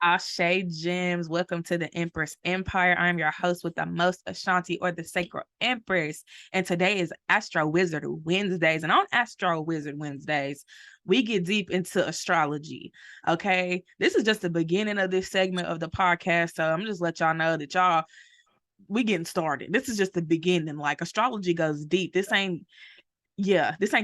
Ashe Gems. Welcome to the Empress Empire. I'm your host with the most, Ashanti, or the Sacred Empress. And today is Astro Wizard Wednesdays. And on Astro Wizard Wednesdays, we get deep into astrology. Okay. This is just the beginning of this segment of the podcast. So I'm just let y'all know that we getting started. This is just the beginning. Like, astrology goes deep. This ain't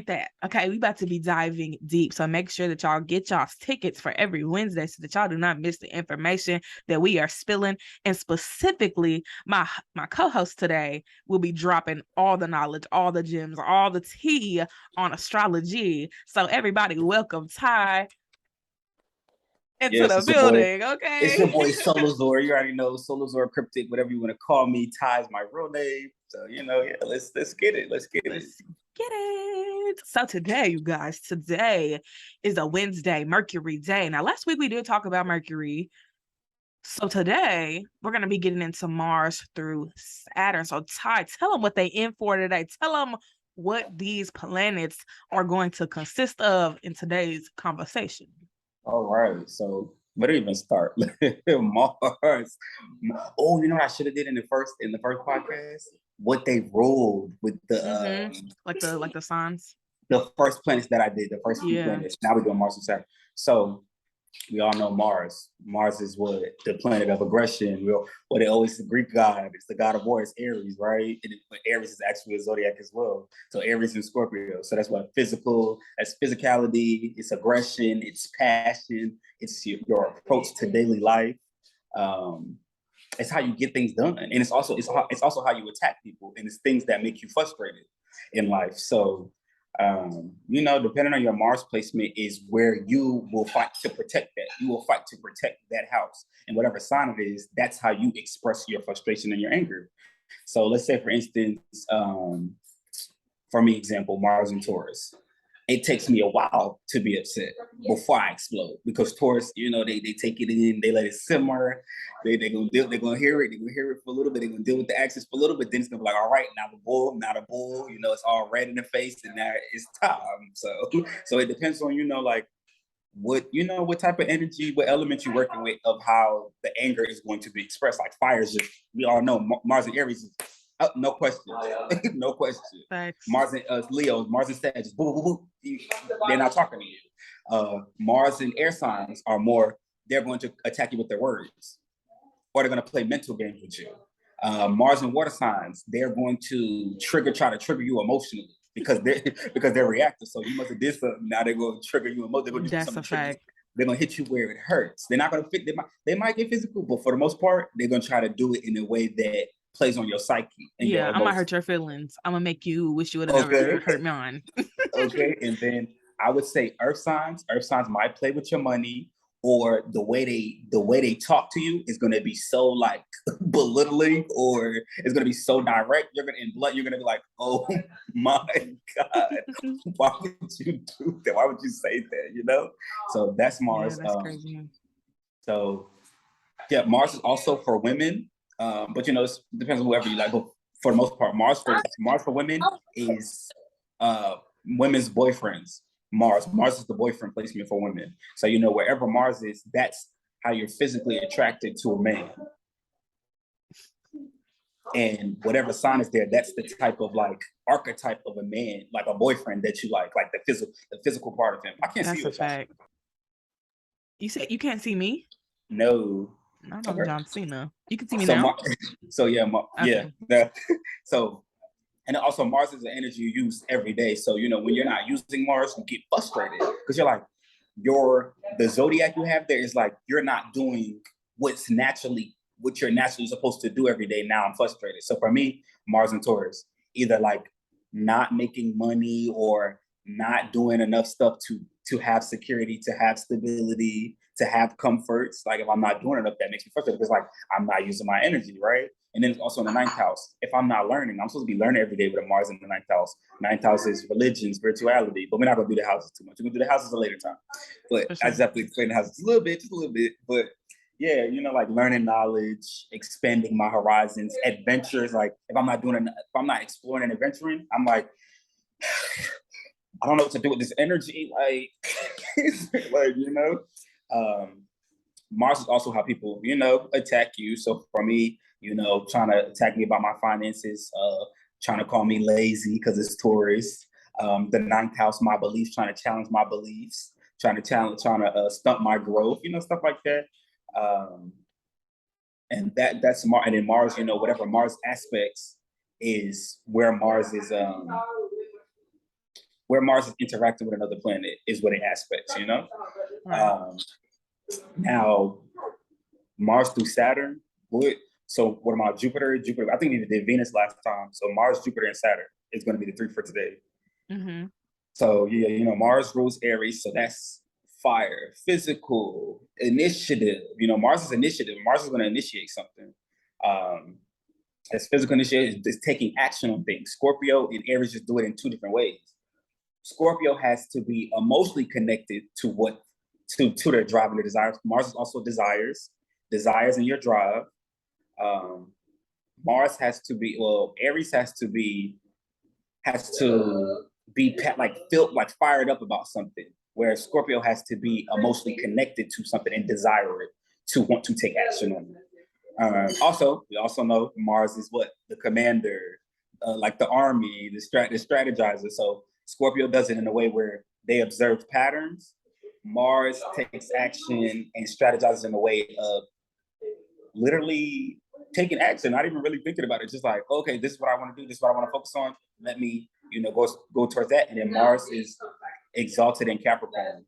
that. Okay, we about to be diving deep. So make sure that y'all get y'all's tickets for every Wednesday so that y'all do not miss the information that we are spilling. And specifically, my co-host today will be dropping all the knowledge, all the gems, all the tea on astrology. So everybody, welcome Ty into Yes, the it's your boy. building. Okay, It's your boy Solazor. You already know Solazor Cryptic, whatever you want to call me. Ty is my real name. So let's get it. Let's get it. Get it. So today, you guys, today is a Wednesday, Mercury day. Now, last week we did talk about Mercury. So today we're going to be getting into Mars through Saturn. So Ty, tell them what they in for today. Tell them what these planets are going to consist of in today's conversation. All right. So where do we even start? Mars. Oh, you know what I should have did in the first podcast? What they rolled with the like the signs. The first planets that I did, the first few planets. Now we're doing Mars and Saturn. So we all know Mars. Mars is what the planet of aggression. What they always the Greek god. It's the god of war. It's Aries, right? But Aries is actually a zodiac as well. So Aries and Scorpio. So that's what that's physicality. It's aggression. It's passion. It's your approach to daily life. It's how you get things done, and it's also how you attack people, and it's things that make you frustrated in life. So depending on your Mars placement is where you will fight to protect that. You will fight to protect that house. And whatever sign it is, that's how you express your frustration and your anger. So let's say, for instance, for me, example, Mars and Taurus. It takes me a while to be upset before I explode because Taurus, they take it in, they let it simmer. They're gonna hear it. They're gonna hear it for a little bit. They're gonna deal with the axis for a little bit. Then it's gonna be like, all right, now the bull. It's all red in the face, and now it's time. So it depends on what type of energy, what element you're working with, of how the anger is going to be expressed. Like fire is just, we all know Mars and Aries is. Oh, no question. No question. Thanks. Mars and Leo, Mars and Sagittarius, boo, boo, boo. They're not talking to you. Mars and air signs are more, they're going to attack you with their words, or they're going to play mental games with you. Mars and water signs, they're going to try to trigger you emotionally because they're reactive. So you must have did something. Now they're going to trigger you emotionally. That's a fact. They're gonna hit you where it hurts. They're not gonna fit. They might get physical, but for the most part, they're gonna try to do it in a way that plays on your psyche. And I'm gonna hurt your feelings. I'm gonna make you wish you would have never hurt mine. Okay, and then I would say earth signs. Earth signs might play with your money, or the way they talk to you is gonna be so like belittling, or it's gonna be so direct. You're gonna be like, oh my God, why would you do that? Why would you say that? So that's Mars. Yeah, that's crazy. So yeah, Mars is also for women. But it depends on whoever you like. But for the most part, Mars for women is women's boyfriends. Mars is the boyfriend placement for women. So wherever Mars is, that's how you're physically attracted to a man. And whatever sign is there, that's the type of like archetype of a man, like a boyfriend that you like the physical part of him. I can't see you. That's a fact. You said you can't see me? No. I know John Cena. You can see me now. So and also Mars is an energy you use every day. So when you're not using Mars, you get frustrated because you're like the zodiac you have there is like you're not doing what you're naturally supposed to do every day. Now I'm frustrated. So for me, Mars and Taurus, either like not making money or not doing enough stuff to have security, to have stability, to have comforts. Like if I'm not doing enough, that makes me frustrated because like I'm not using my energy, right? And then it's also in the ninth house. If I'm not learning, I'm supposed to be learning every day with a Mars in the ninth house. Ninth house is religion, spirituality, but we're not gonna do the houses too much. We're gonna do the houses a later time. But I just have to explain the houses just a little bit. But yeah, like learning knowledge, expanding my horizons, adventures. Like if I'm not exploring and adventuring, I'm like, I don't know what to do with this energy. Mars is also how people, attack you. So for me, trying to attack me about my finances, trying to call me lazy because it's Taurus. The ninth house, my beliefs, trying to challenge my beliefs, trying to stump my growth, stuff like that. And that's Mars. And then Mars, whatever Mars aspects is where Mars is interacting with another planet is what it aspects, Right. Now Mars through Saturn, what about Jupiter? I think we did Venus last time. So Mars, Jupiter, and Saturn is going to be the 3 for today. Mm-hmm. So Mars rules Aries, so that's fire, physical, initiative. Mars is initiative. Mars is going to initiate something. As physical initiative is taking action on things. Scorpio and Aries just do it in 2 different ways. Scorpio has to be emotionally connected to their drive and their desires. Mars is also desires in your drive. Mars has to be, Aries has to be felt like fired up about something, whereas Scorpio has to be emotionally connected to something and desire it to want to take action on it. We also know Mars is what? The commander, like the army, the strategizer. So Scorpio does it in a way where they observe patterns. Mars takes action and strategizes in a way of literally taking action, not even really thinking about it. Just like, okay, this is what I want to do. This is what I want to focus on. Let me, go towards that. And then Mars is exalted in Capricorn.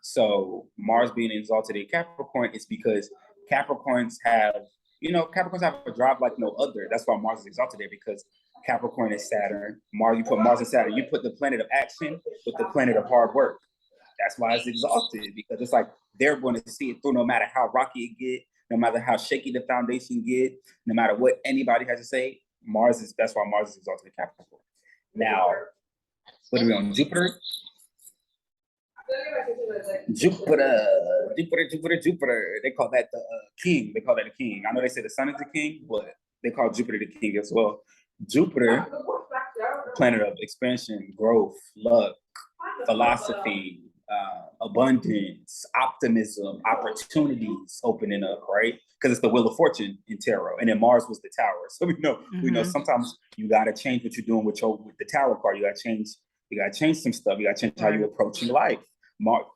So Mars being exalted in Capricorn is because Capricorns have a drive like no other. That's why Mars is exalted there, because Capricorn is Saturn. You put Mars and Saturn, you put the planet of action with the planet of hard work. That's why it's exalted, because it's like they're going to see it through no matter how rocky it get, no matter how shaky the foundation get, no matter what anybody has to say. That's why Mars is exalted in Capricorn. Now, what are we on? Jupiter? Jupiter. They call that the king. They call that the king. I know they say the sun is the king, but they call Jupiter the king as well. Jupiter, planet of expansion, growth, luck, philosophy, abundance, optimism, opportunities opening up, right? Because it's the wheel of fortune in tarot, and then Mars was the tower. So we know sometimes you got to change what you're doing with the tower card. You got to change some stuff. You got to change how you approach your life.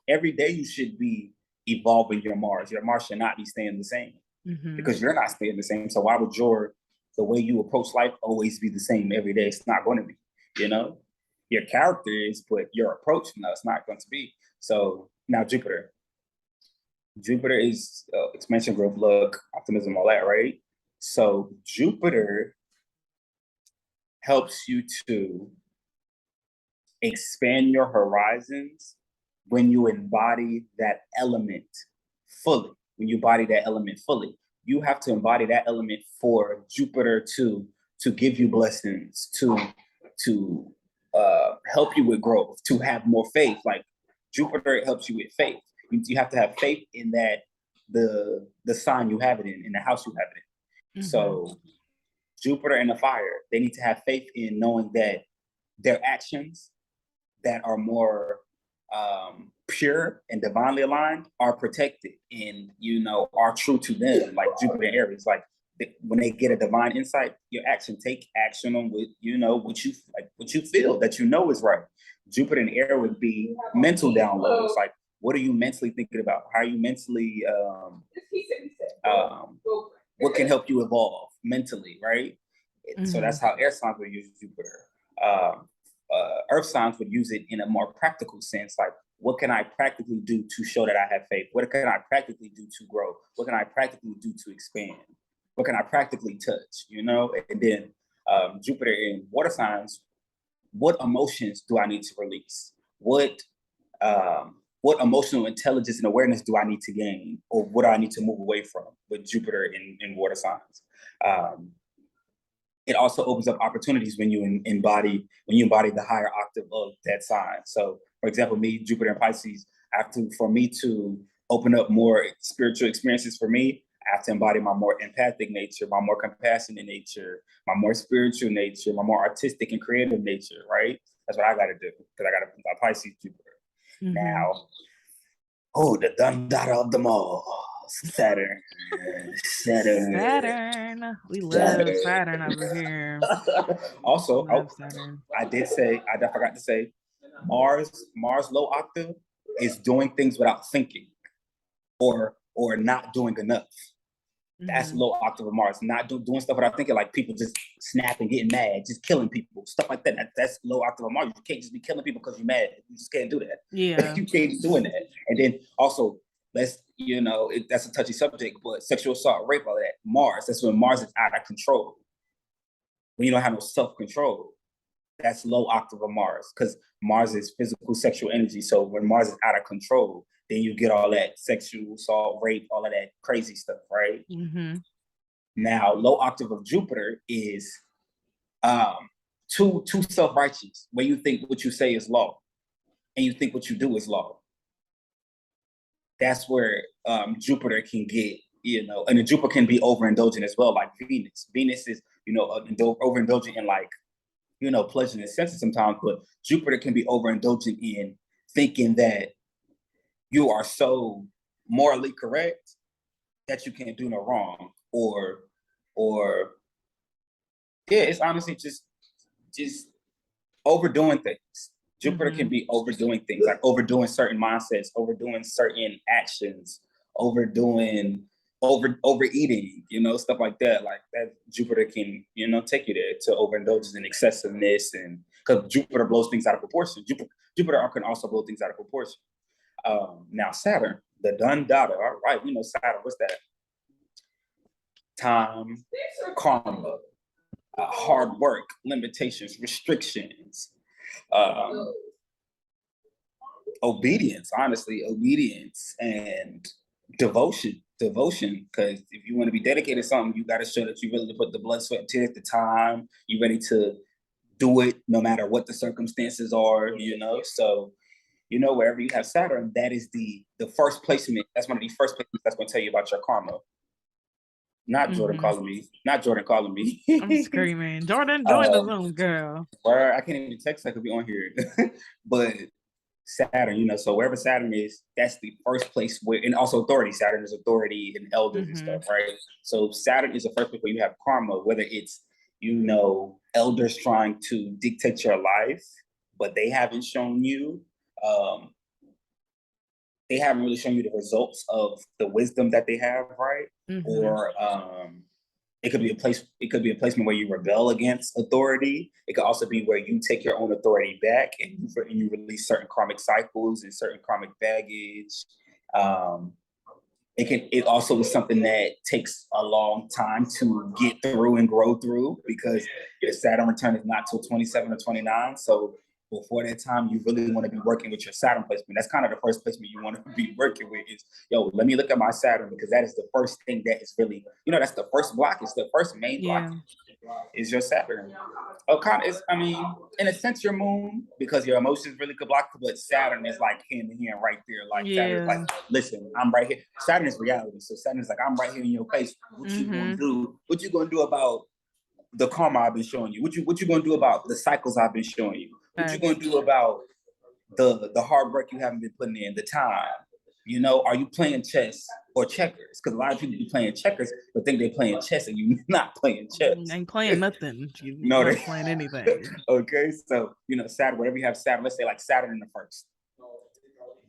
Every day you should be evolving your Mars. Your Mars should not be staying the same, because you're not staying the same. So why would the way you approach life always be the same every day? It's not going to be, Your character is, but your approach, no, it's not going to be. So now Jupiter is expansion, growth, luck, optimism, all that, right? So Jupiter helps you to expand your horizons when you embody that element fully. You have to embody that element for Jupiter to give you blessings, to help you with growth, to have more faith. Like Jupiter helps you with faith. You have to have faith in that the sign you have it in the house you have it in. So Jupiter and the fire, they need to have faith in knowing that their actions that are more pure and divinely aligned are protected and are true to them. Like Jupiter and Aries, like when they get a divine insight, take action on what you feel that is right. Jupiter and Aries would be mental downloads. Like, what are you mentally thinking about? How are you mentally? What can help you evolve mentally, right? So that's how air signs would use Jupiter. Earth signs would use it in a more practical sense, like, what can I practically do to show that I have faith? What can I practically do to grow? What can I practically do to expand? What can I practically touch? And then Jupiter in water signs, what emotions do I need to release? What emotional intelligence and awareness do I need to gain, or what do I need to move away from with Jupiter in water signs? It also opens up opportunities when you embody the higher octave of that sign. So, for example, me, Jupiter and Pisces, for me to open up more spiritual experiences for me, I have to embody my more empathic nature, my more compassionate nature, my more spiritual nature, my more artistic and creative nature, right? That's what I got to do, because I got to put my Pisces Jupiter. Now, the done data of them all. Saturn. We love Saturn over here. Also, Saturn. I forgot to say, Mars low octave is doing things without thinking or not doing enough. That's low octave of Mars, not doing stuff without thinking, like people just snapping, getting mad, just killing people, stuff like that. That's low octave of Mars. You can't just be killing people because you're mad. You just can't do that. Yeah. You can't be doing that. And then also, that's a touchy subject, but sexual assault, rape, all that. Mars, that's when Mars is out of control. When you don't have no self-control, that's low octave of Mars, because Mars is physical sexual energy. So when Mars is out of control, then you get all that sexual assault, rape, all of that crazy stuff, right? Mm-hmm. Now, low octave of Jupiter is too self-righteous, where you think what you say is law, and you think what you do is law. That's where Jupiter can get, and then Jupiter can be overindulgent as well, like Venus. Venus is, overindulgent in like, pleasure and senses sometimes, but Jupiter can be overindulgent in thinking that you are so morally correct that you can't do no wrong, or it's honestly just overdoing things. Jupiter can be overdoing things, like overdoing certain mindsets, overdoing certain actions, overeating, stuff like that. Like that, Jupiter can, take you there to overindulgence and excessiveness, and because Jupiter blows things out of proportion. Jupiter can also blow things out of proportion. Now Saturn, the done data. All right, we know Saturn. What's that? Time, karma, hard work, limitations, restrictions, obedience. Honestly, obedience and devotion. Because if you want to be dedicated to something, you got to show that you really put the blood, sweat, and tears, the time. You're ready to do it, no matter what the circumstances are. So. Wherever you have Saturn, that is the first placement. That's one of the first placements that's going to tell you about your karma. Not Jordan calling me. I'm screaming. Jordan, join the Zoom, girl. Or I can't even text. I could be on here. But Saturn, so wherever Saturn is, that's the first place where, and also authority. Saturn is authority and elders and stuff, right? So Saturn is the first place where you have karma, whether it's, elders trying to dictate your life, but they haven't shown you. They haven't really shown you the results of the wisdom that they have, right? Or it could be a placement where you rebel against authority. It could also be where you take your own authority back and you release certain karmic cycles and certain karmic baggage. It also is something that takes a long time to get through and grow through, because your Saturn return is not till 27 or 29. So before that time, you really want to be working with your Saturn placement. That's kind of the first placement you want to be working with is, let me look at my Saturn, because that is the first thing that is really, that's the first block. It's the first main block is your Saturn. In a sense, your moon, because your emotions really could block, but Saturn is like hand in hand right there. Like Saturn is like, listen, I'm right here. Saturn is reality. So Saturn is like, I'm right here in your face. What you gonna do? What you gonna do about the karma I've been showing you? What you gonna do about the cycles I've been showing you? What you gonna do about the hard work you haven't been putting in, the time? Are you playing chess or checkers? Because a lot of people be playing checkers but think they're playing chess, and you're not playing chess. Ain't playing nothing. You're not playing anything. Okay, so Saturn, wherever you have Saturn, let's say like Saturn in the first,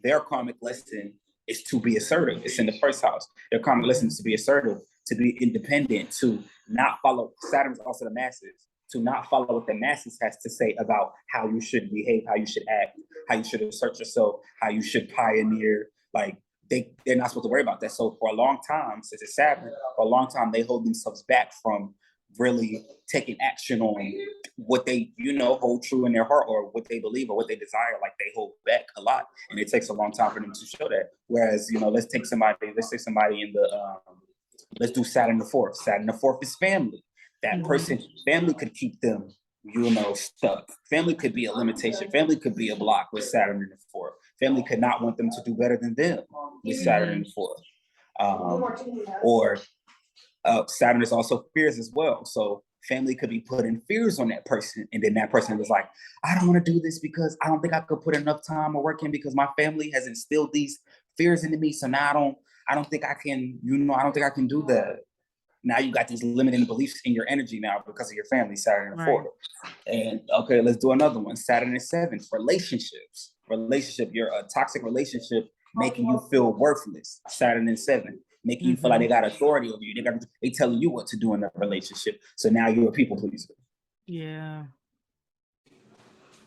their karmic lesson is to be assertive. It's in the first house. Their karmic lesson is to be assertive, to be independent, to not follow. Saturn is also the masses. To not follow what the masses has to say about how you should behave, how you should act, how you should assert yourself, how you should pioneer. Like they're not supposed to worry about that. So for a long time, since it's Saturn, for a long time they hold themselves back from really taking action on what they hold true in their heart, or what they believe, or what they desire. Like they hold back a lot, and it takes a long time for them to show that. Whereas let's say somebody in the let's do Saturn the fourth. Saturn the fourth is family. That person, family could keep them, stuck. Family could be a limitation. Family could be a block with Saturn in the fourth. Family could not want them to do better than them with Saturn in the fourth. Or Saturn is also fears as well. So family could be putting fears on that person, and then that person was like, I don't want to do this because I don't think I could put enough time or work in, because my family has instilled these fears into me. So now I don't think I can, I don't think I can do that. Now you got these limiting beliefs in your energy now because of your family, Saturn and 4. And okay, let's do another one. Saturn and 7, relationships. You're a toxic relationship making you feel worthless. Saturn and 7, making you feel like they got authority over you. They telling you what to do in a relationship. So now you're a people pleaser. Yeah.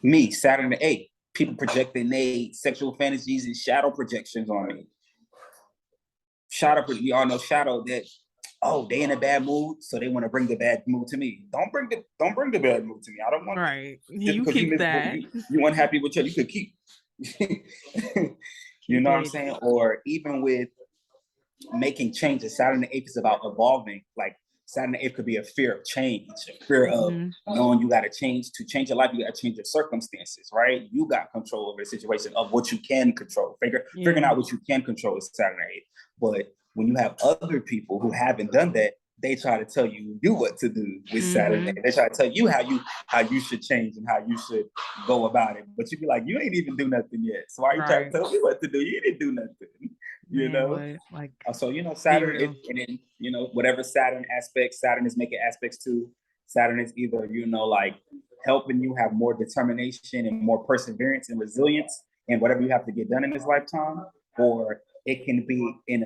Me, Saturn and 8, people projecting their sexual fantasies and shadow projections on me. You all know shadow that, oh, they in a bad mood, so they want to bring the bad mood to me. Don't bring the bad mood to me. I don't want You keep that. You unhappy with you could keep. You know what I'm saying? Or even with making changes, Saturn the 8th is about evolving. Like Saturn the 8th could be a fear of change, a fear of knowing you got to change. To change your life, you got to change your circumstances, right? You got control over the situation of what you can control. Figuring out what you can control is Saturn the 8th. But when you have other people who haven't done that, they try to tell you what to do with Saturn. They try to tell you how you should change and how you should go about it. But you be like, you ain't even do nothing yet. So why are you trying to tell me what to do? You didn't do nothing. You know? Like, so Saturn, and then whatever Saturn is making aspects to. Saturn is either like helping you have more determination and more perseverance and resilience in whatever you have to get done in this lifetime, or it can be in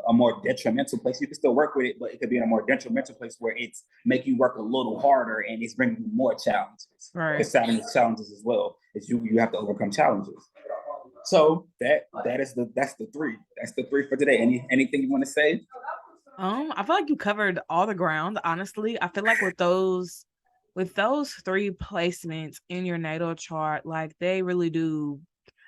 a more detrimental place. You can still work with it, but it could be in a more detrimental place where it's make you work a little harder and it's bringing you more challenges. Because Saturn is challenges as well. It's you have to overcome challenges. So that's the 3. That's the 3 for today. Anything you want to say? I feel like you covered all the ground. Honestly, I feel like with those 3 placements in your natal chart, like they really do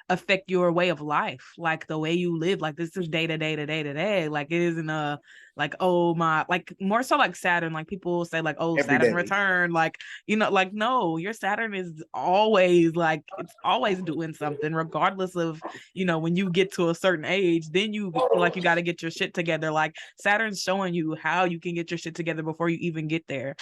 affect your way of life, like the way you live. Like this is day to day. Like it isn't like, oh my, like more so like Saturn, like people say like, oh, every Saturn day. Return, like like no, your Saturn is always like, it's always doing something regardless of when you get to a certain age, then you feel like you got to get your shit together. Like Saturn's showing you how you can get your shit together before you even get there.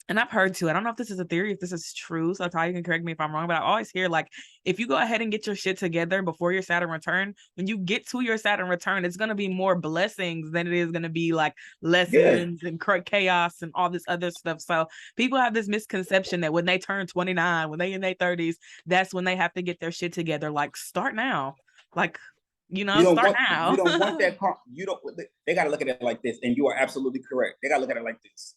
And I've heard too, I don't know if this is a theory, if this is true, so Ty, you can correct me if I'm wrong, but I always hear like, if you go ahead and get your shit together before your Saturn return, when you get to your Saturn return, it's going to be more blessings than it is going to be like lessons and chaos and all this other stuff. So people have this misconception that when they turn 29, when they in their 30s, that's when they have to get their shit together. Like start now. Like, start now. You don't want that. They got to look at it like this. And you are absolutely correct. They got to look at it like this.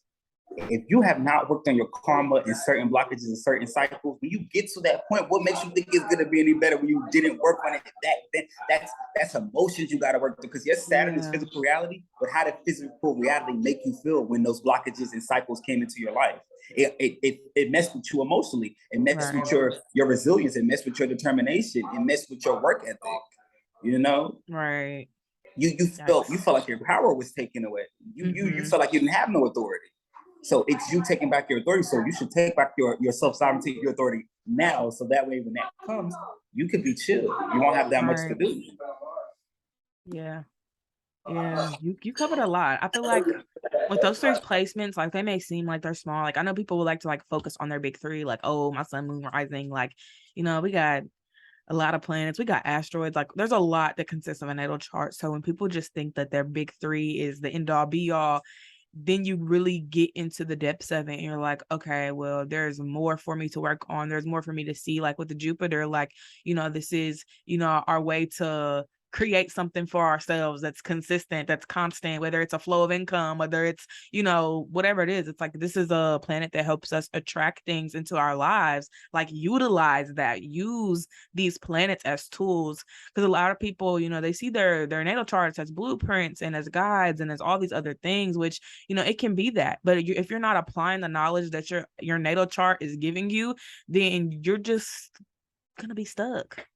If you have not worked on your karma and certain blockages and certain cycles, when you get to that point, what makes you think it's going to be any better when you didn't work on it? That's emotions you got to work through, because yes, Saturn is physical reality, but how did physical reality make you feel when those blockages and cycles came into your life? It messed with you emotionally. It messed with your resilience. It messed with your determination. It messed with your work ethic. Right. You felt like your power was taken away. You felt like you didn't have no authority. So it's you taking back your authority. So you should take back your self-sovereignty, your authority now. So that way, when that comes, you could be chill. You won't have that much to do. Yeah. You covered a lot. I feel like with those 3 placements, like they may seem like they're small. Like I know people would like to like focus on their big 3, like, oh, my sun, moon, rising. Like, we got a lot of planets, we got asteroids, like there's a lot that consists of a natal chart. So when people just think that their big 3 is the end all be all, then you really get into the depths of it and you're like, okay, well, there's more for me to work on. There's more for me to see. Like with the Jupiter, like, this is, our way to create something for ourselves that's consistent, that's constant, whether it's a flow of income, whether it's, whatever it is. It's like, this is a planet that helps us attract things into our lives, like utilize that, use these planets as tools. Because a lot of people, they see their natal charts as blueprints and as guides and as all these other things, which, it can be that. But if you're not applying the knowledge that your natal chart is giving you, then you're just gonna be stuck,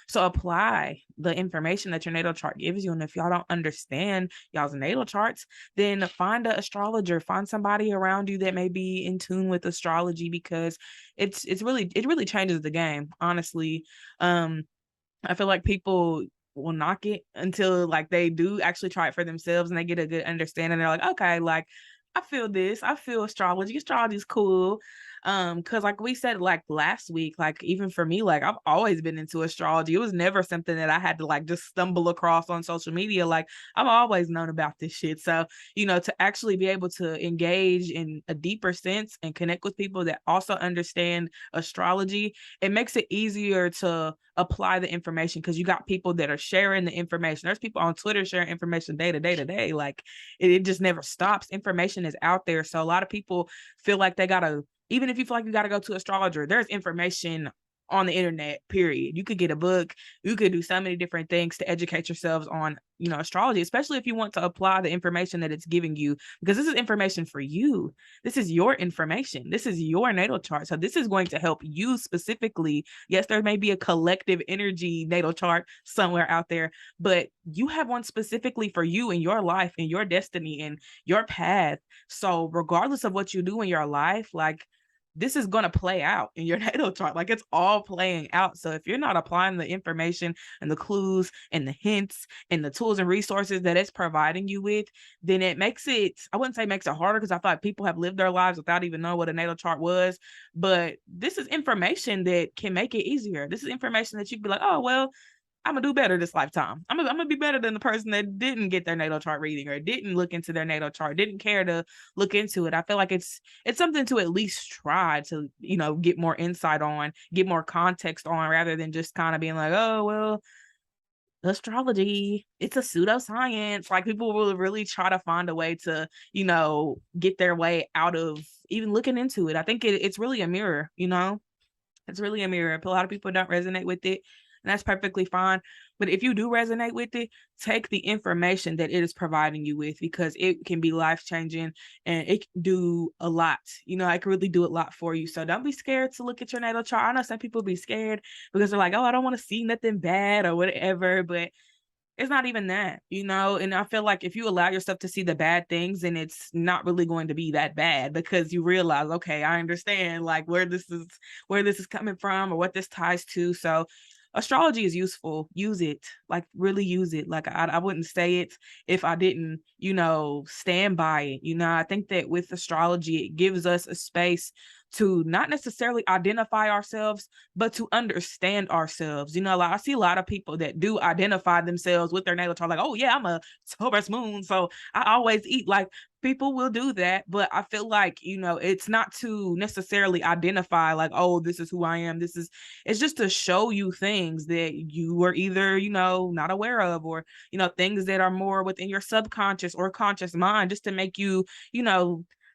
so apply the information that your natal chart gives you. And if y'all don't understand y'all's natal charts, then find an astrologer, find somebody around you that may be in tune with astrology, because it really changes the game, honestly. I feel like people will knock it until like they do actually try it for themselves and they get a good understanding. They're like, okay, like I feel this, I feel astrology is cool. Because like we said, like last week, like even for me, like I've always been into astrology. It was never something that I had to like just stumble across on social media. Like I've always known about this shit. So, to actually be able to engage in a deeper sense and connect with people that also understand astrology, it makes it easier to apply the information, because you got people that are sharing the information. There's people on Twitter sharing information day to day to day. Like it just never stops. Information is out there. So a lot of people feel like they gotta, even if you feel like you gotta go to an astrologer, there's information on the internet, period. You could get a book, you could do so many different things to educate yourselves on, astrology, especially if you want to apply the information that it's giving you, because this is information for you. This is your information. This is your natal chart. So this is going to help you specifically. Yes, there may be a collective energy natal chart somewhere out there, but you have one specifically for you in your life and your destiny and your path. So regardless of what you do in your life, like this is going to play out in your natal chart. Like it's all playing out. So if you're not applying the information and the clues and the hints and the tools and resources that it's providing you with, then it makes it, I wouldn't say makes it harder, because I thought people have lived their lives without even knowing what a natal chart was. But this is information that can make it easier. This is information that you'd be like, oh, well, I'm gonna do better this lifetime. I'm gonna be better than the person that didn't get their natal chart reading or didn't look into their natal chart, didn't care to look into it. I feel like it's something to at least try to, get more insight on, get more context on, rather than just kind of being like, oh, well, astrology, it's a pseudoscience. Like people will really try to find a way to, get their way out of even looking into it. I think it's really a mirror, it's really a mirror. A lot of people don't resonate with it, and that's perfectly fine. But if you do resonate with it, take the information that it is providing you with, because it can be life-changing and it can do a lot. It can really do a lot for you. So don't be scared to look at your natal chart. I know some people be scared because they're like, oh, I don't want to see nothing bad or whatever. But it's not even that, and I feel like if you allow yourself to see the bad things, then it's not really going to be that bad, because you realize, okay, I understand like where this is coming from or what this ties to. So astrology is useful. Use it, like really use it. Like I wouldn't say it if I didn't, stand by it. I think that with astrology, it gives us a space to not necessarily identify ourselves, but to understand ourselves. Like I see a lot of people that do identify themselves with their natal chart, like, oh yeah, I'm a Taurus moon, so I always eat. Like people will do that, but I feel like, it's not to necessarily identify like, oh, this is who I am. It's just to show you things that you were either, not aware of, or, things that are more within your subconscious or conscious mind, just to make you,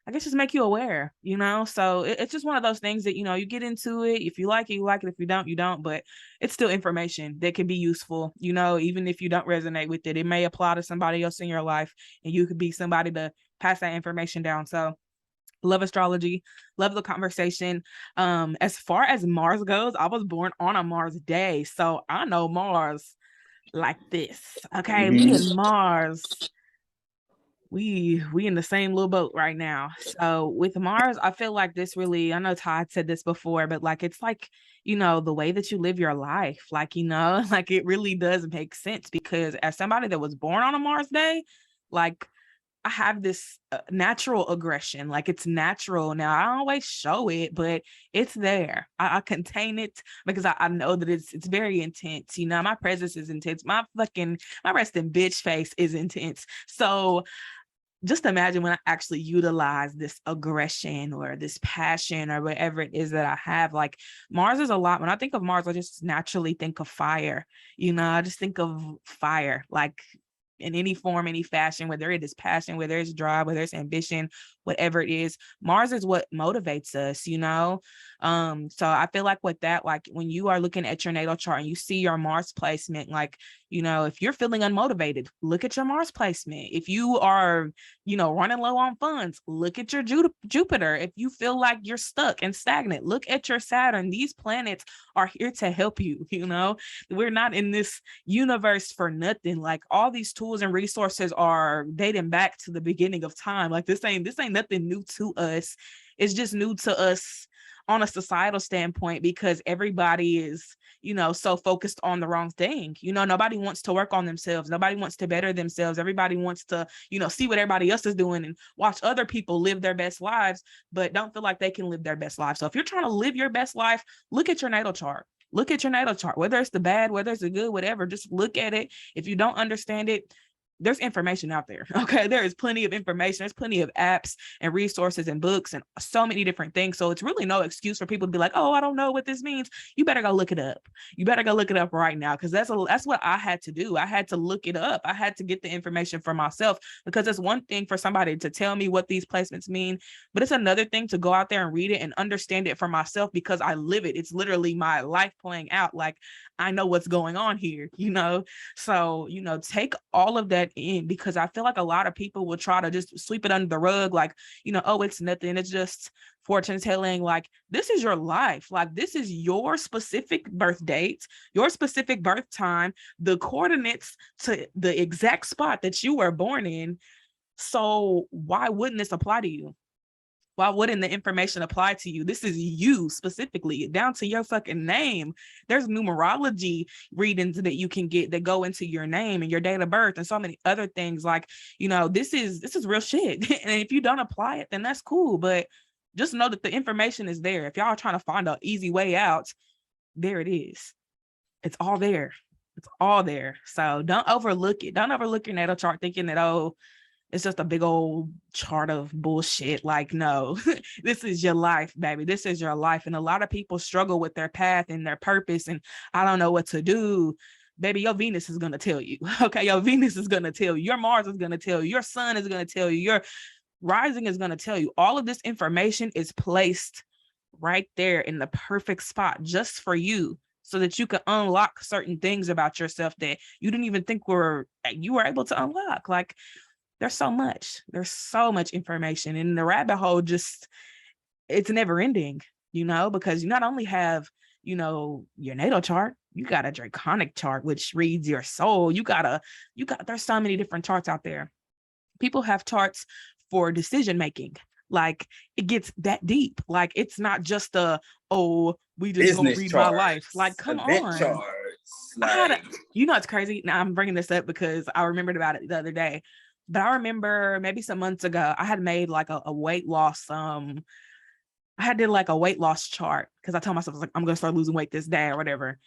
I guess just make you aware, so it's just one of those things that, you get into it. If you like it, you like it. If you don't, you don't, but it's still information that can be useful, even if you don't resonate with it. It may apply to somebody else in your life, and you could be somebody to pass that information down. So love astrology, love the conversation. As far as Mars goes, I was born on a Mars day, so I know Mars like this. Okay, me and Mars, we in the same little boat right now. So with Mars, I feel like this really, I know Todd said this before, but like it's like, the way that you live your life, like, like it really does make sense, because as somebody that was born on a Mars day, like I have this natural aggression. Like it's natural. Now I don't always show it, but it's there. I contain it because I know that it's very intense. My presence is intense. My resting bitch face is intense. So just imagine when I actually utilize this aggression or this passion or whatever it is that I have. Like Mars is a lot. When I think of Mars, I just naturally think of fire. I just think of fire, like in any form, any fashion, whether it is passion, whether it's drive, whether it's ambition, whatever it is. Mars is what motivates us, so I feel like with that, like when you are looking at your natal chart and you see your Mars placement, like, if you're feeling unmotivated, look at your Mars placement. If you are, running low on funds, look at your Jupiter. If you feel like you're stuck and stagnant, look at your Saturn. These planets are here to help you. We're not in this universe for nothing. Like all these tools and resources are dating back to the beginning of time. Like this ain't nothing new to us. It's just new to us on a societal standpoint, because everybody is, you know, so focused on the wrong thing. You know, nobody wants to work on themselves. Nobody wants to better themselves. Everybody wants to, you know, see what everybody else is doing and watch other people live their best lives, but don't feel like they can live their best life. So if you're trying to live your best life, look at your natal chart. Look at your natal chart, whether it's the bad, whether it's the good, whatever, just look at it. If you don't understand it, there's information out there. Okay. There is plenty of information. There's plenty of apps and resources and books and so many different things. So it's really no excuse for people to be like, oh, I don't know what this means. You better go look it up. You better go look it up right now. Cause that's what I had to do. I had to look it up. I had to get the information for myself, because it's one thing for somebody to tell me what these placements mean, but it's another thing to go out there and read it and understand it for myself, because I live it. It's literally my life playing out. Like, I know what's going on here, you know? So, you know, take all of that in, because I feel like a lot of people will try to just sweep it under the rug. Like, you know, oh, it's nothing. It's just fortune telling. Like, this is your life. Like, this is your specific birth date, your specific birth time, the coordinates to the exact spot that you were born in. So why wouldn't this apply to you? Why wouldn't the information apply to you? This is you specifically, down to your fucking name. There's numerology readings that you can get that go into your name and your date of birth and so many other things. Like, you know, this is real shit. And if you don't apply it, then that's cool. But just know that the information is there. If y'all are trying to find an easy way out, there it is. It's all there. It's all there. So don't overlook it. Don't overlook your natal chart thinking that, oh, it's just a big old chart of bullshit. Like, no, this is your life, baby. This is your life. And a lot of people struggle with their path and their purpose. And I don't know what to do. Baby, your Venus is going to tell you. Okay. Your Venus is going to tell you. Your Mars is going to tell you. Your sun is going to tell you. Your rising is going to tell you. All of this information is placed right there in the perfect spot just for you, so that you can unlock certain things about yourself that you didn't even think you were able to unlock. Like, there's so much information, and the rabbit hole just, it's never ending, you know, because you not only have, you know, your natal chart, you got a draconic chart, which reads your soul. There's so many different charts out there. People have charts for decision making. Like, it gets that deep. Like, it's not just we just gonna read charts, my life. Like, come on. Charts, like... you know, it's crazy. Now I'm bringing this up because I remembered about it the other day. But I remember maybe some months ago, I had made like a weight loss. I had did like a weight loss chart, because I told myself, I was like, I'm going to start losing weight this day or whatever.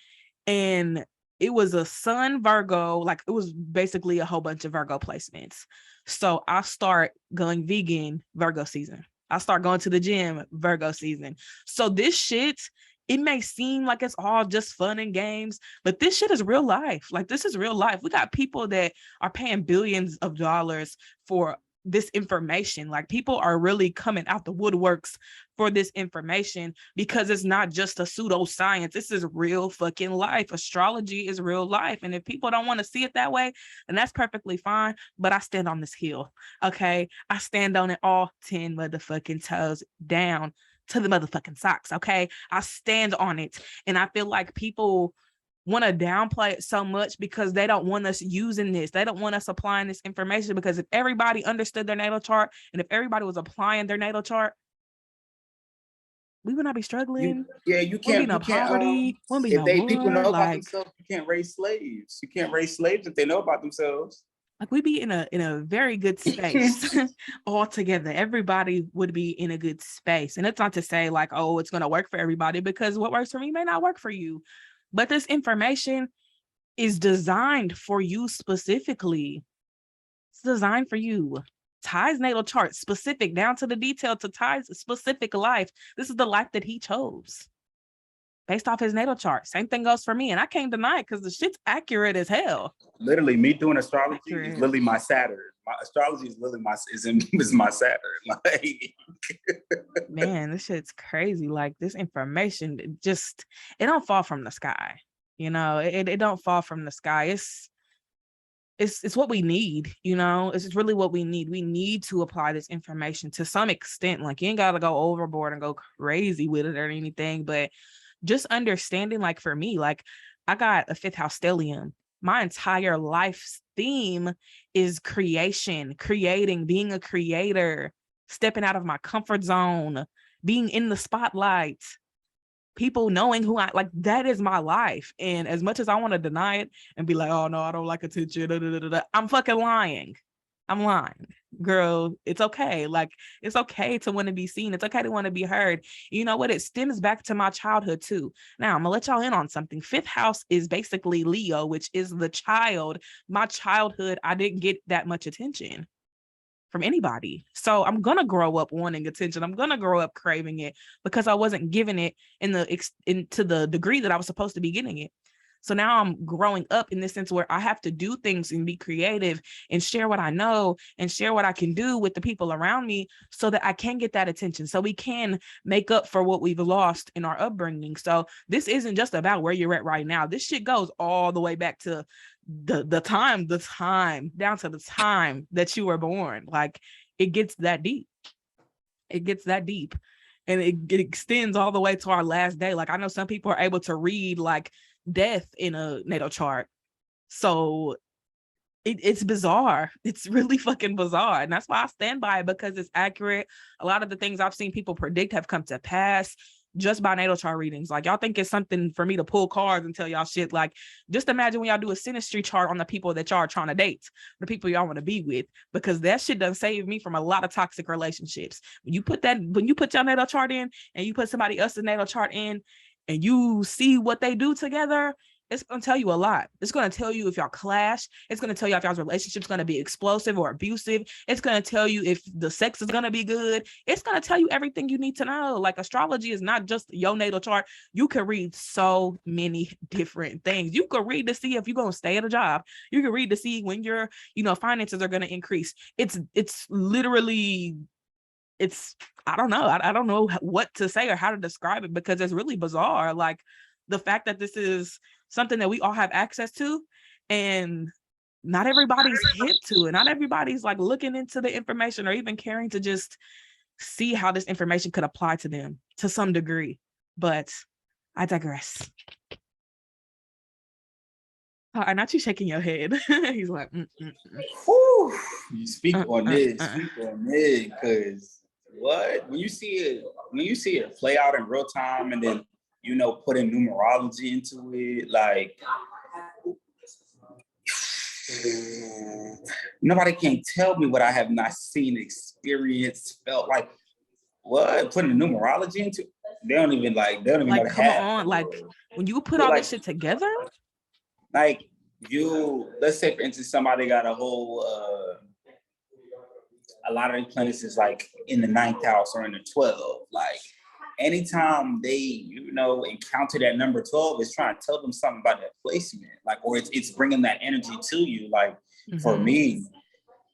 And it was a Sun Virgo, like it was basically a whole bunch of Virgo placements. So I start going vegan Virgo season. I start going to the gym Virgo season. So this shit, it may seem like it's all just fun and games, but this shit is real life. Like, this is real life. We got people that are paying billions of dollars for this information. Like, people are really coming out the woodworks for this information, because it's not just a pseudoscience. This is real fucking life. Astrology is real life. And if people don't want to see it that way, then that's perfectly fine. But I stand on this hill. Okay. I stand on it all 10 motherfucking toes down to the motherfucking socks. Okay. I stand on it. And I feel like people want to downplay it so much because they don't want us using this. They don't want us applying this information, because if everybody understood their natal chart and if everybody was applying their natal chart, we would not be struggling. You can't. Poverty. People know about themselves, you can't raise slaves. You can't raise slaves if they know about themselves. Like, we'd be in a very good space all together. Everybody would be in a good space. And it's not to say like, oh, it's going to work for everybody, because what works for me may not work for you. But this information is designed for you specifically. It's designed for you. Ty's natal chart, specific down to the detail to Ty's specific life. This is the life that he chose based off his natal chart. Same thing goes for me. And I can't deny it, because the shit's accurate as hell. Literally, me doing astrology is literally my Saturn. My astrology is literally is my Saturn. Like, man, this shit's crazy. Like, this information, it don't fall from the sky. You know, it don't fall from the sky. It's what we need, you know. It's really what we need. We need to apply this information to some extent. Like, you ain't gotta go overboard and go crazy with it or anything, but just understanding, like, for me, like, I got a 5th house stellium. My entire life's theme is creation, creating, being a creator, stepping out of my comfort zone, being in the spotlight, people knowing who I like, that is my life. And as much as I want to deny it and be like, oh no, I don't like attention, I'm fucking lying. I'm lying, girl. It's okay. Like, it's okay to want to be seen. It's okay to want to be heard. You know what? It stems back to my childhood too. Now I'm gonna let y'all in on something. Fifth house is basically Leo, which is the child. My childhood, I didn't get that much attention from anybody. So I'm gonna grow up wanting attention. I'm gonna grow up craving it because I wasn't giving it into the degree that I was supposed to be getting it. So now I'm growing up in this sense where I have to do things and be creative and share what I know and share what I can do with the people around me so that I can get that attention, so we can make up for what we've lost in our upbringing. So this isn't just about where you're at right now. This shit goes all the way back to the time down to the time that you were born. Like, it gets that deep. It gets that deep. And it extends all the way to our last day. Like, I know some people are able to read like death in a natal chart. So it's bizarre. It's really fucking bizarre. And that's why I stand by it, because it's accurate. A lot of the things I've seen people predict have come to pass just by natal chart readings. Like, y'all think it's something for me to pull cards and tell y'all shit. Like, just imagine when y'all do a synastry chart on the people that y'all are trying to date, the people y'all want to be with, because that shit done saved me from a lot of toxic relationships. When you put your natal chart in and you put somebody else's natal chart in and you see what they do together, it's going to tell you a lot. It's going to tell you if y'all clash. It's going to tell you if y'all's relationship's going to be explosive or abusive. It's going to tell you if the sex is going to be good. It's going to tell you everything you need to know. Like, astrology is not just your natal chart. You can read so many different things. You can read to see if you're going to stay at a job. You can read to see when your, finances are going to increase. It's literally, I don't know. I don't know what to say or how to describe it, because it's really bizarre. Like, the fact that this is something that we all have access to, and not everybody's hip to it. Not everybody's like looking into the information or even caring to just see how this information could apply to them to some degree. But I digress. Not you shaking your head. He's like, Whew, you speak on this, because what? When you see it play out in real time, and then put in numerology into it, like, nobody can tell me what I have not seen, experienced, felt. Like, what? Putting the numerology into it? They don't even know come on. Like, when you put all this shit together, like, let's say for instance, somebody got a whole a lot of the planets is like in the 9th house or in the 12th. Like, anytime they encounter that number 12, it's trying to tell them something about that placement, like, or it's bringing that energy to you. Like, for me,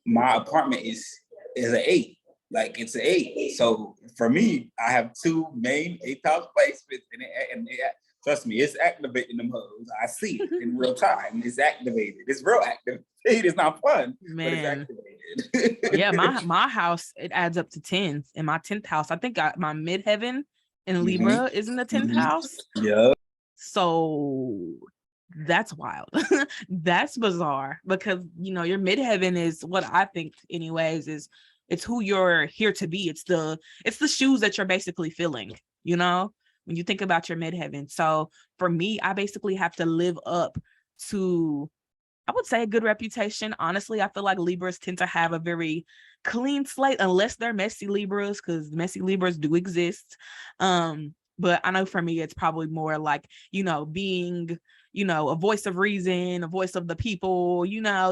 my apartment is an 8. Like, it's an 8. So for me, I have 2 main 8th house placements, and trust me, it's activating them hoes. I see it in real time. It's activated. It's real active. It's not fun, man. But it's activated. Yeah, my house, it adds up to 10. In my 10th house, I think my midheaven in Libra is in the 10th house. Yeah. So that's wild. That's bizarre, because your midheaven is what I think, anyways, is it's who you're here to be. It's the shoes that you're basically filling. When you think about your midheaven. So for me, I basically have to live up to, I would say, a good reputation. Honestly, I feel like Libras tend to have a very clean slate, unless they're messy Libras, because messy Libras do exist. But I know for me, it's probably more like, being, a voice of reason, a voice of the people,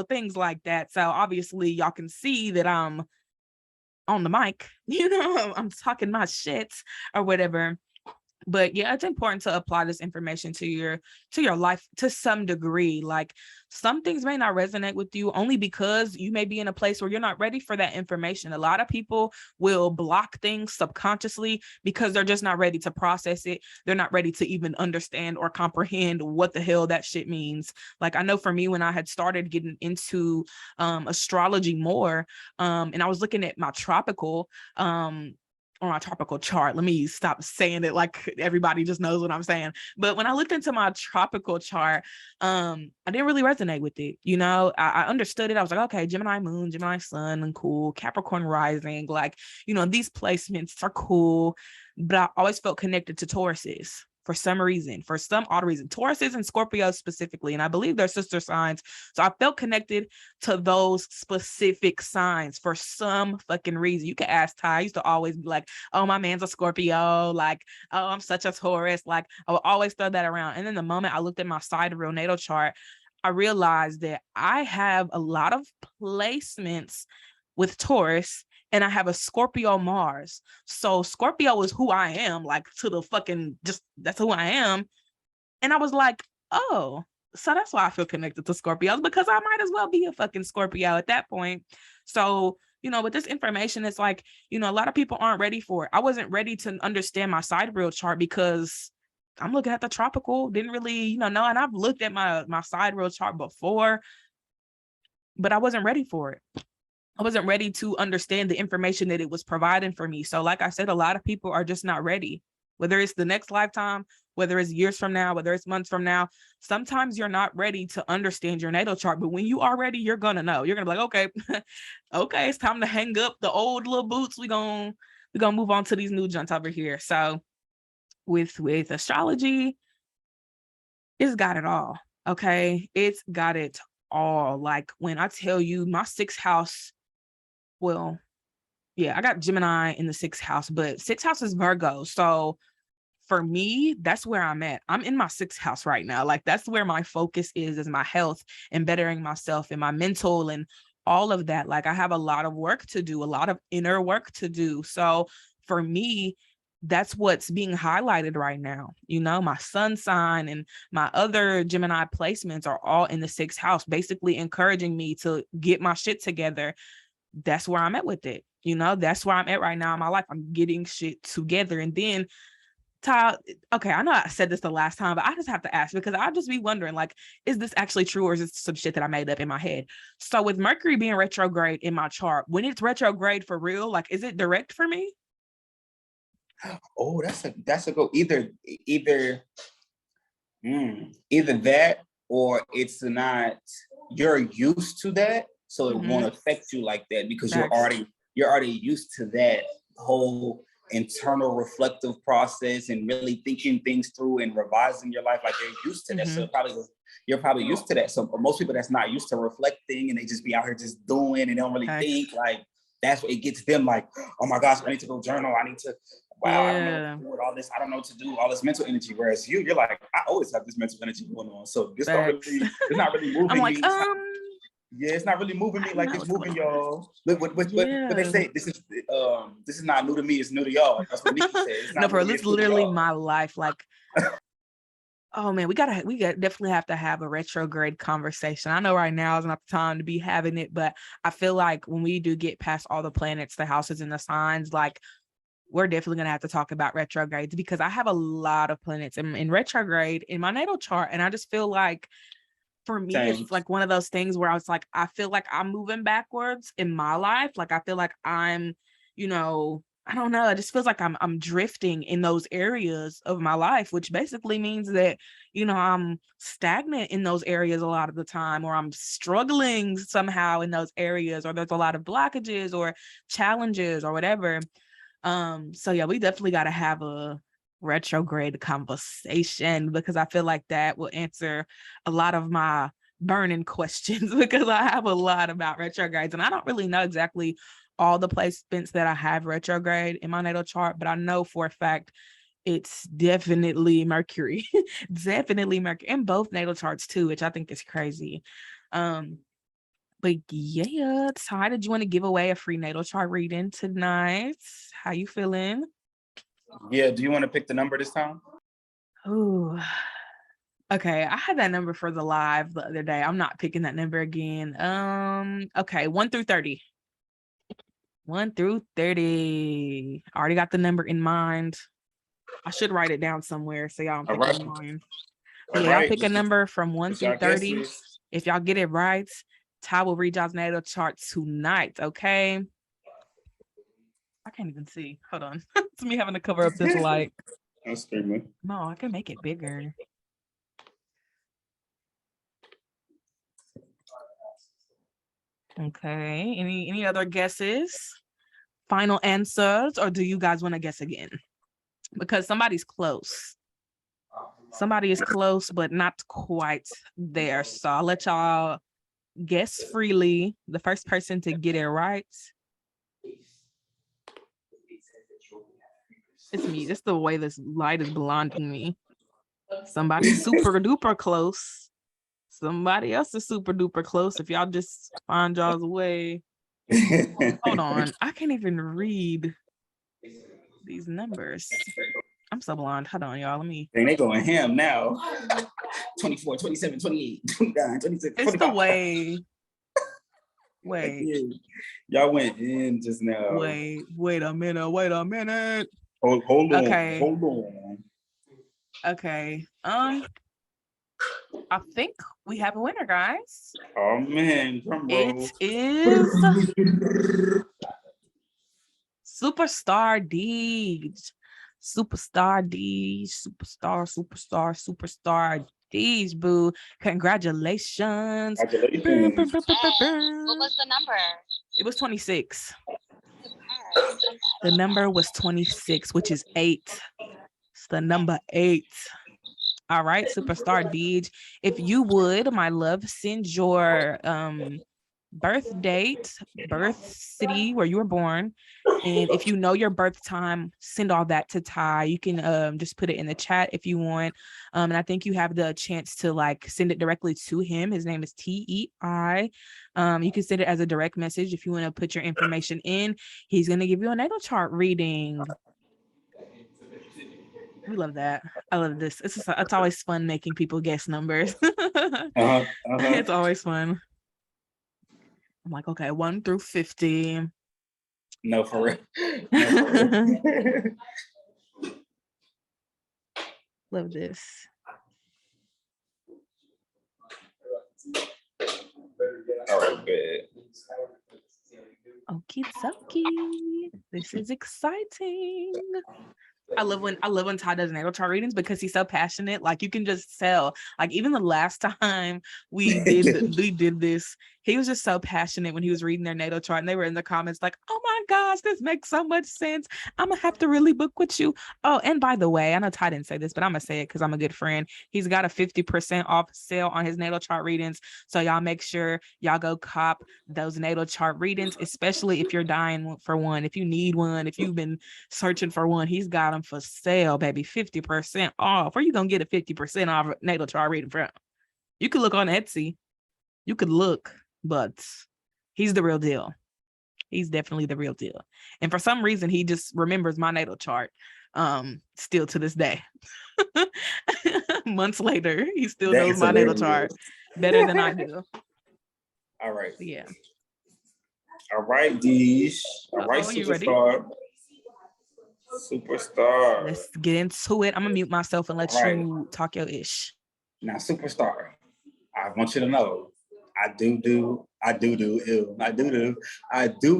things like that. So obviously y'all can see that I'm on the mic, I'm talking my shit or whatever. But yeah, it's important to apply this information to your life to some degree. Like, some things may not resonate with you only because you may be in a place where you're not ready for that information. A lot of people will block things subconsciously because they're just not ready to process it. They're not ready to even understand or comprehend what the hell that shit means. Like, I know for me, when I had started getting into astrology more, and I was looking at my tropical, on my tropical chart. Let me stop saying it like everybody just knows what I'm saying. But when I looked into my tropical chart, I didn't really resonate with it. You know, I understood it. I was like, okay, Gemini Moon, Gemini Sun, and cool. Capricorn rising, like, you know, these placements are cool. But I always felt connected to Tauruses for some reason, for some odd reason. Tauruses and Scorpios specifically, and I believe they're sister signs. So I felt connected to those specific signs for some fucking reason. You can ask Ty. I used to always be like, oh, my man's a Scorpio. Like, oh, I'm such a Taurus. Like, I would always throw that around. And then the moment I looked at my sidereal natal chart, I realized that I have a lot of placements with Taurus, and I have a Scorpio Mars. So Scorpio is who I am, like, to the fucking, just, that's who I am. And I was like, oh, so that's why I feel connected to Scorpios, because I might as well be a fucking Scorpio at that point. So, you know, with this information, it's like, you know, a lot of people aren't ready for it. I wasn't ready to understand my sidereal chart because I'm looking at the tropical, didn't really, you know, and I've looked at my sidereal chart before, but I wasn't ready for it. I wasn't ready to understand the information that it was providing for me. So like I said, a lot of people are just not ready, whether it's the next lifetime, whether it's years from now, whether it's months from now. Sometimes you're not ready to understand your natal chart, but when you are ready, you're going to know. You're going to be like, okay, okay, it's time to hang up the old little boots. We're going to move on to these new junts over here. So with astrology, it's got it all. Okay. It's got it all. Like when I tell you my sixth house, well, yeah, I got Gemini in the sixth house, but sixth house is Virgo. So for me, that's where I'm at. I'm in my sixth house right now. Like that's where my focus is my health and bettering myself and my mental and all of that. Like I have a lot of work to do, a lot of inner work to do. So for me, that's what's being highlighted right now. You know, my sun sign and my other Gemini placements are all in the sixth house, basically encouraging me to get my shit together. That's where I'm at with it. You know, that's where I'm at right now in my life. I'm getting shit together. And then, Ty, okay, I know I said this the last time, but I just have to ask because I'll just be wondering, like, is this actually true or is this some shit that I made up in my head? So with Mercury being retrograde in my chart, when it's retrograde for real, like, is it direct for me? Oh, that's a go. Either that or it's not, you're used to that, so it won't affect you like that because you're already used to that whole internal reflective process and really thinking things through and revising your life. Like you're used to that. So you're probably used to that. So most people that's not used to reflecting and they just be out here just doing and they don't really think, like that's what it gets them like, oh my gosh, I need to go journal. I need to, wow, I don't know what to do with all this. I don't know what to do, all this mental energy. Whereas you're like, I always have this mental energy going on. So this it's not really moving I'm like, me. It's not really moving me like it's moving y'all. What they say, this is not new to me, it's new to y'all. That's what Nikki said. It's not bro, this is literally my life. Like, oh man, we definitely have to have a retrograde conversation. I know right now is not the time to be having it, but I feel like when we do get past all the planets, the houses and the signs, like we're definitely going to have to talk about retrogrades because I have a lot of planets in retrograde in my natal chart. And I just feel like for me, it's like one of those things where I was like, I feel like I'm moving backwards in my life. Like, I feel like I'm, you know, I don't know. It just feels like I'm drifting in those areas of my life, which basically means that, you know, I'm stagnant in those areas a lot of the time, or I'm struggling somehow in those areas, or there's a lot of blockages or challenges or whatever. So yeah, we definitely got to have a retrograde conversation because I feel like that will answer a lot of my burning questions because I have a lot about retrogrades and I don't really know exactly all the placements that I have retrograde in my natal chart, but I know for a fact it's definitely Mercury, definitely Mercury in both natal charts too, which I think is crazy. But yeah, Ty, did you want to give away a free natal chart reading tonight? How you feeling? Yeah, do you want to pick the number this time? Oh, okay. I had that number for the live the other day. I'm not picking that number again. Okay, 1 through 30. 1 through 30. I already got the number in mind. I should write it down somewhere so y'all don't pick in mind. Y'all pick a number from 1 through 30. If y'all get it right, Ty will read y'all's natal chart tonight, okay? I can't even see. Hold on. It's me having to cover up this light. I'm screaming. No, I can make it bigger. Okay. Any other guesses? Final answers, or do you guys want to guess again? Because somebody's close. Somebody is close, but not quite there. So I'll let y'all guess freely. The first person to get it right. It's me. It's the way this light is blinding me. Somebody's super duper close. Somebody else is super duper close. If y'all just find y'all's way. Hold on. I can't even read these numbers. I'm so blind. Hold on, y'all. Let me. They going ham now. 24, 27, 28, 29, 26, It's 25. the way. Wait. Y'all went in just now. Wait a minute. Hold on. Okay. Hold on. Okay. I think we have a winner, guys. Oh man, drum roll. It is Superstar Deej. Superstar Deej, boo. Congratulations. What was the number? It was 26. The number was 26, which is 8. It's the number 8. All right, Superstar Deej. If you would, my love, send your birth date, birth city where you were born, and if you know your birth time, send all that to Ty. You can just put it in the chat if you want, and I think you have the chance to like send it directly to him. His name is Tei. You can send it as a direct message if you want to put your information in. He's going to give you a natal chart reading. We love that. I love this. It's always fun making people guess numbers. It's always fun. I'm like, okay, 1 through 50. No, for real. Love this. All right, good. Okie dokie. This is exciting. I love when Ty does natal chart readings because he's so passionate. Like you can just tell. Like even the last time we did this, he was just so passionate when he was reading their natal chart, and they were in the comments like, "Oh my gosh, this makes so much sense. I'm gonna have to really book with you." Oh, and by the way, I know Ty didn't say this, but I'm gonna say it because I'm a good friend. He's got a 50% off sale on his natal chart readings, so y'all make sure y'all go cop those natal chart readings, especially if you're dying for one. If you need one, if you've been searching for one, he's got them for sale, baby. 50% off. Where you gonna get a 50% off natal chart reading from? You could look on Etsy. You could look, but he's the real deal. He's definitely the real deal. And for some reason, he just remembers my natal chart still to this day. Months later, he still knows my natal chart better than I do. All right. Yeah. All right, Deej. All right, Superstar. Superstar. Let's get into it. I'm gonna mute myself and let you talk your ish. Now, Superstar, I want you to know, I do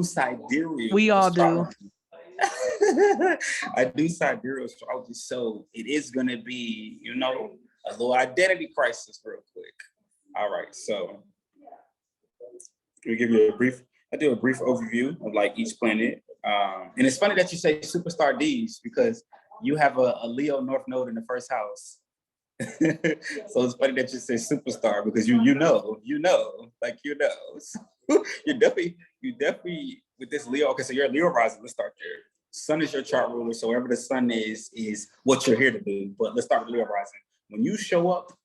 sidereal. We all astrology. I do sidereal astrology, so it is gonna be, a little identity crisis real quick. All right, so we give you I do a brief overview of like each planet. And it's funny that you say Superstar Deej because you have a Leo North Node in the first house. So it's funny that you say Superstar because you know. So you definitely with this Leo. Okay, so you're a Leo rising. Let's start there. Sun is your chart ruler, so wherever the sun is what you're here to do. But let's start with Leo rising. When you show up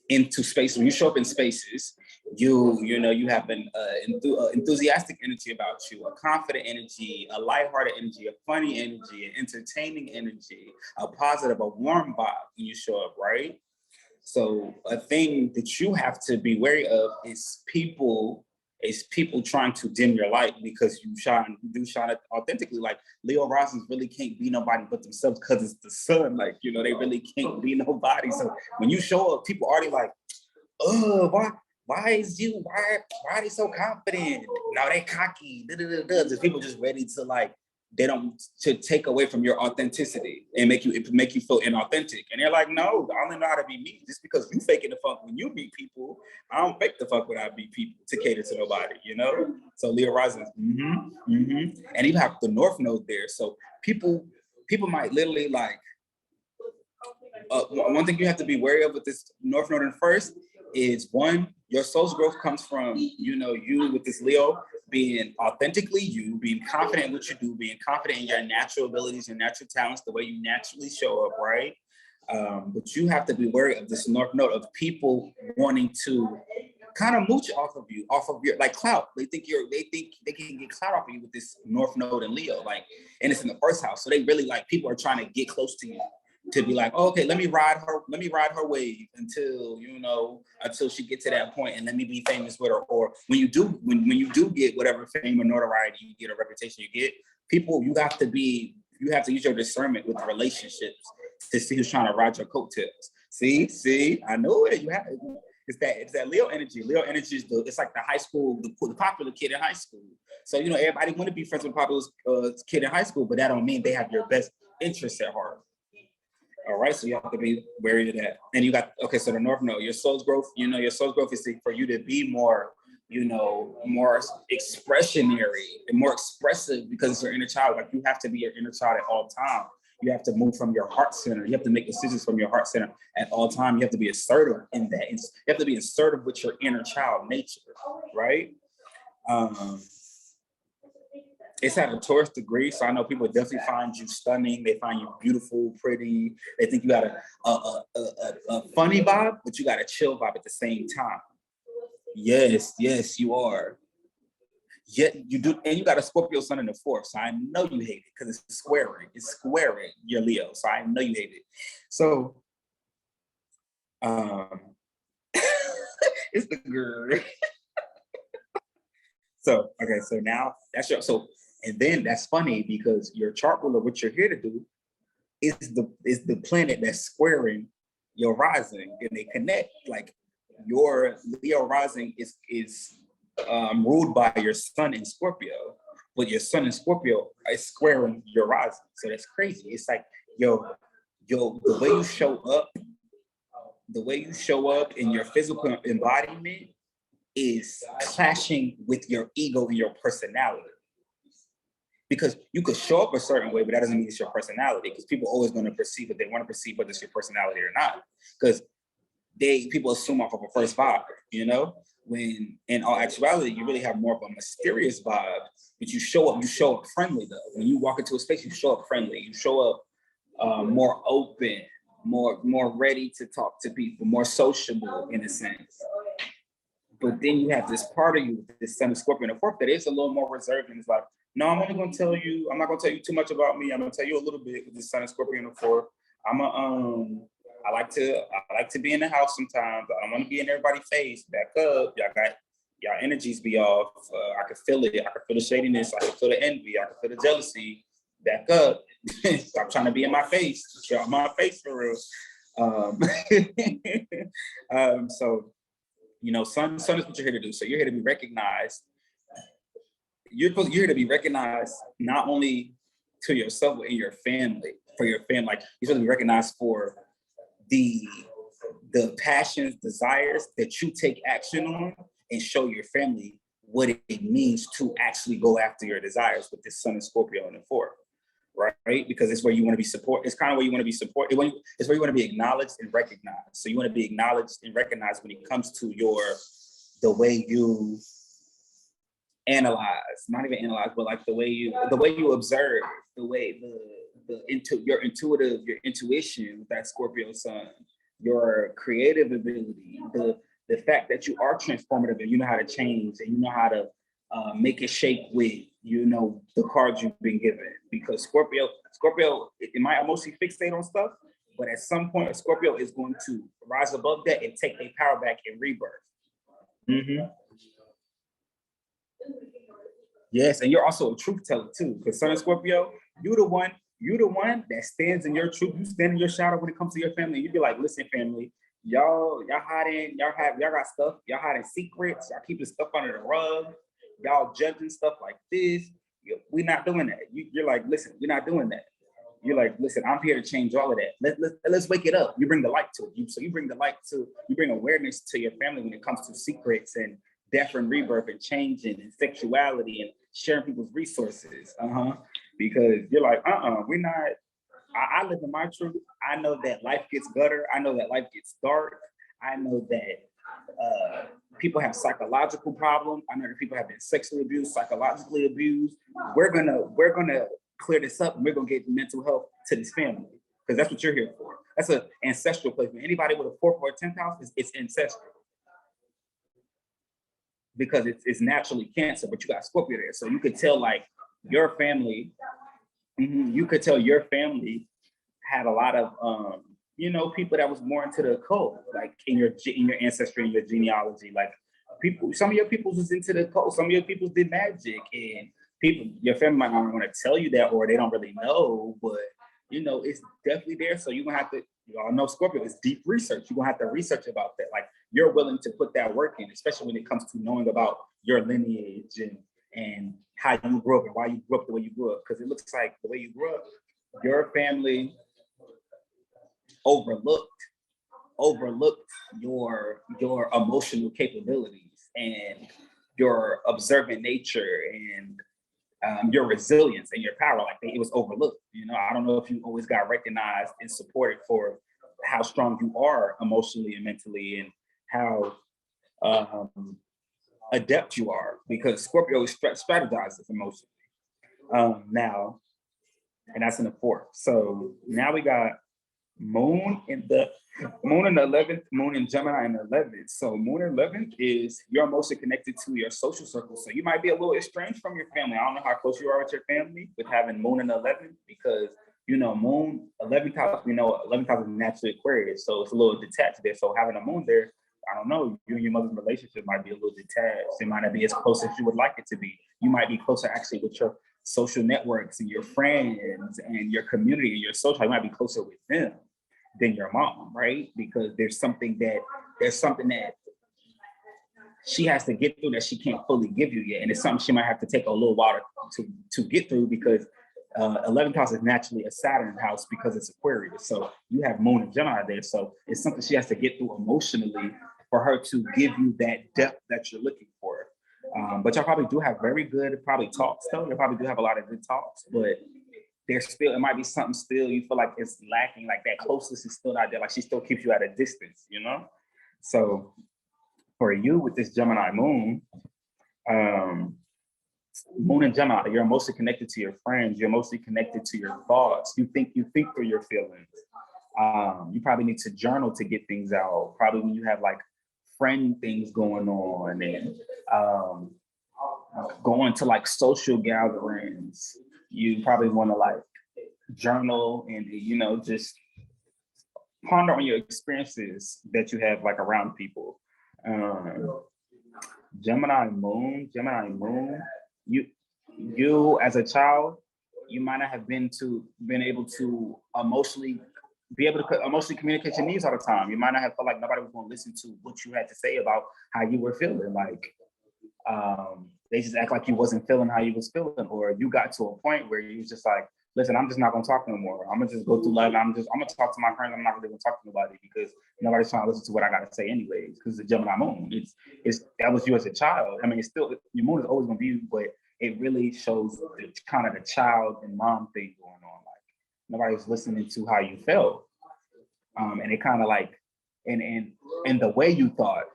into space, when you show up in spaces, you have an enthusiastic energy about you, a confident energy, a lighthearted energy, a funny energy, an entertaining energy, a positive, a warm vibe when you show up, right? So a thing that you have to be wary of is people trying to dim your light because you do shine it authentically. Like Leo risings really can't be nobody but themselves because it's the sun. Like, they really can't be nobody. So when you show up, people already like, oh, why why are they so confident? No, they cocky. Just people just ready to like, they don't to take away from your authenticity and make you feel inauthentic. And they're like, no, I only know how to be me. Just because you faking the funk when you meet people, I don't fake the funk when I meet people to cater to nobody, you know? So Leo rising, and you have the North Node there. So people might literally like, one thing you have to be wary of with this North Node in first is one, your soul's growth comes from, you know, you with this Leo being authentically you, being confident in what you do, being confident in your natural abilities, your natural talents, the way you naturally show up, right? But you have to be wary of this North Node of people wanting to kind of mooch off of your like clout. They think they can get clout off of you with this North Node and Leo, like, and it's in the first house. So they really like, people are trying to get close to you to be like, oh, okay, let me ride her wave until, you know, until she gets to that point, and let me be famous with her. Or when you do get whatever fame or notoriety you get, or reputation you get, people, you have to use your discernment with relationships to see who's trying to ride your coattails. See, I know it. You have it. It's that Leo energy. Leo energy is it's like the high school, the popular kid in high school. So, you know, everybody want to be friends with popular kid in high school, but that don't mean they have your best interests at heart. All right, so you have to be wary of that. And you got, okay, so the North Node, your soul's growth, you know, your soul's growth is for you to be more, you know, more expressionary and more expressive, because it's your inner child. Like, you have to be your inner child at all times. You have to move from your heart center. You have to make decisions from your heart center at all times. You have to be assertive in that. You have to be assertive with your inner child nature, right? It's at a Taurus degree, so I know people definitely find you stunning. They find you beautiful, pretty. They think you got a funny vibe, but you got a chill vibe at the same time. Yes, you are. Yet you do, and you got a Scorpio sun in the fourth, so I know you hate it because it's squaring your Leo, so I know you hate it. So, it's the girl. So, okay, so now that's and then that's funny because your chart ruler, what you're here to do, is the planet that's squaring your rising, and they connect. Like, your Leo rising is ruled by your sun in Scorpio, but your sun in Scorpio is squaring your rising. So that's crazy. It's like, the way you show up in your physical embodiment is clashing with your ego and your personality. Because you could show up a certain way, but that doesn't mean it's your personality, because people are always going to perceive what they want to perceive, whether it's your personality or not. Because people assume off of a first vibe, you know? When in all actuality, you really have more of a mysterious vibe, but you show up friendly though. When you walk into a space, you show up friendly. You show up more open, more ready to talk to people, more sociable in a sense. But then you have this part of you, this Sun of Scorpio in the fourth, that is a little more reserved, and it's like, no, I'm not going to tell you too much about me. I'm going to tell you a little bit with this Sun of Scorpio in the fourth. I like to be in the house sometimes. I don't want to be in everybody's face. Back up. Y'all energies be off. I can feel it. I can feel the shadiness. I can feel the envy. I can feel the jealousy. Back up. Stop trying to be in my face. Get out my face for real. So, you know, sun is what you're here to do. So you're here to be recognized. You're here to be recognized not only to yourself, but in your family. For your family, like, you're supposed to be recognized for the passions, desires that you take action on, and show your family what it means to actually go after your desires with this Sun and Scorpio in the fourth, right? Because it's where you want to be supported. It's kind of where you want to be supported. It's where you want to be acknowledged and recognized. So you want to be acknowledged and recognized when it comes to the way you analyze, not even analyze, but like the way you observe, the way your intuition with that Scorpio sun, your creative ability, the fact that you are transformative and you know how to change and you know how to make it shape with, you know, the cards you've been given. Because Scorpio, it might mostly fixate on stuff, but at some point, Scorpio is going to rise above that and take their power back in rebirth. Mm-hmm. Yes, and you're also a truth teller too. Because Sun and Scorpio, you're the one that stands in your truth. You stand in your shadow when it comes to your family. You be like, listen, family, y'all hiding, y'all got stuff, y'all hiding secrets, y'all keeping stuff under the rug, y'all judging stuff like this. We're not doing that. You're like, listen, we're not doing that. You're like, listen, I'm here to change all of that. Let's wake it up. You bring the light to it. So you bring awareness to your family when it comes to secrets and death and rebirth and changing and sexuality and sharing people's resources. Because you're like, we're not. I live in my truth. I know that life gets better. I know that life gets dark. I know that people have psychological problems. I know that people have been sexually abused, psychologically abused. We're gonna clear this up, and we're gonna get mental health to this family, because that's what you're here for. That's an ancestral placement. Anybody with a 4th or 10th house, it's ancestral, because it's naturally Cancer, but you got Scorpio there, so you could tell like your family. You could tell your family had a lot of people that was more into the occult, like in your ancestry and your genealogy. Like some of your peoples was into the occult, some of your peoples did magic, and your family might not want to tell you that, or they don't really know, but it's definitely there. So you're gonna have to, y'all know Scorpio is deep research. You're gonna have to research about that. Like you're willing to put that work in, especially when it comes to knowing about your lineage and how you grew up and why you grew up the way you grew up. Because it looks like the way you grew up, your family overlooked your emotional capabilities and your observant nature and your resilience and your power. Like it was overlooked. I don't know if you always got recognized and supported for how strong you are emotionally and mentally, and how adept you are, because Scorpio strategizes emotionally. Now, and that's in the 4th. So now we got Moon in the 11th, Moon in Gemini in the 11th. So Moon in 11th is you're mostly connected to your social circle. So you might be a little estranged from your family. I don't know how close you are with your family with having Moon in the 11th, because Moon 11th house, 11th house is naturally Aquarius, so it's a little detached there. So having a Moon there, I don't know, you and your mother's relationship might be a little detached. It might not be as close as you would like it to be. You might be closer actually with your social networks and your friends and your community and your social. You might be closer with them than your mom, right? Because there's something that she has to get through that she can't fully give you yet. And it's something she might have to take a little while to get through, because 11th house is naturally a Saturn house because it's Aquarius. So you have Moon and Gemini there. So it's something she has to get through emotionally for her to give you that depth that you're looking for. But y'all probably do have very good talks though. You probably do have a lot of good talks, but it might be something still you feel like it's lacking, like that closeness is still not there. Like she still keeps you at a distance, So for you with this Gemini Moon, Moon and Gemini, you're mostly connected to your friends. You're mostly connected to your thoughts. You think through your feelings. You probably need to journal to get things out. Probably when you have like friend things going on and going to like social gatherings, you probably want to like journal and just ponder on your experiences that you have like around people. Gemini Moon, you as a child, you might not have been able to emotionally communicate your needs all the time. You might not have felt like nobody was going to listen to what you had to say about how you were feeling. Like they just act like you wasn't feeling how you was feeling, or you got to a point where you was just like, listen, I'm just not gonna talk no more. I'm gonna just go through life. I'm gonna talk to my friends. I'm not really gonna talk to nobody because nobody's trying to listen to what I gotta say anyways. Because the Gemini Moon, it's that was you as a child. I mean, it's still your moon is always gonna be you, but it really shows the kind of the child and mom thing going on. Like nobody was listening to how you felt, and it kind of like and the way you thought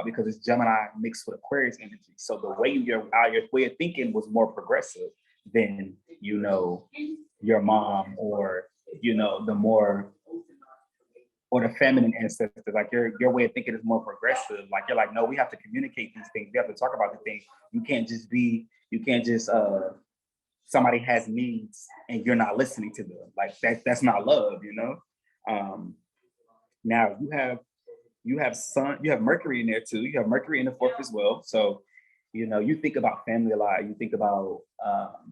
because it's Gemini mixed with Aquarius energy. So the way your way of thinking was more progressive than your mom or the more or the feminine ancestors. Like your way of thinking is more progressive. Like you're like, no, we have to communicate these things. We have to talk about the things. You can't just somebody has needs and you're not listening to them. Like that's not love, Now you have Mercury in there too. You have Mercury in the fourth as well. So, you think about family a lot. You think about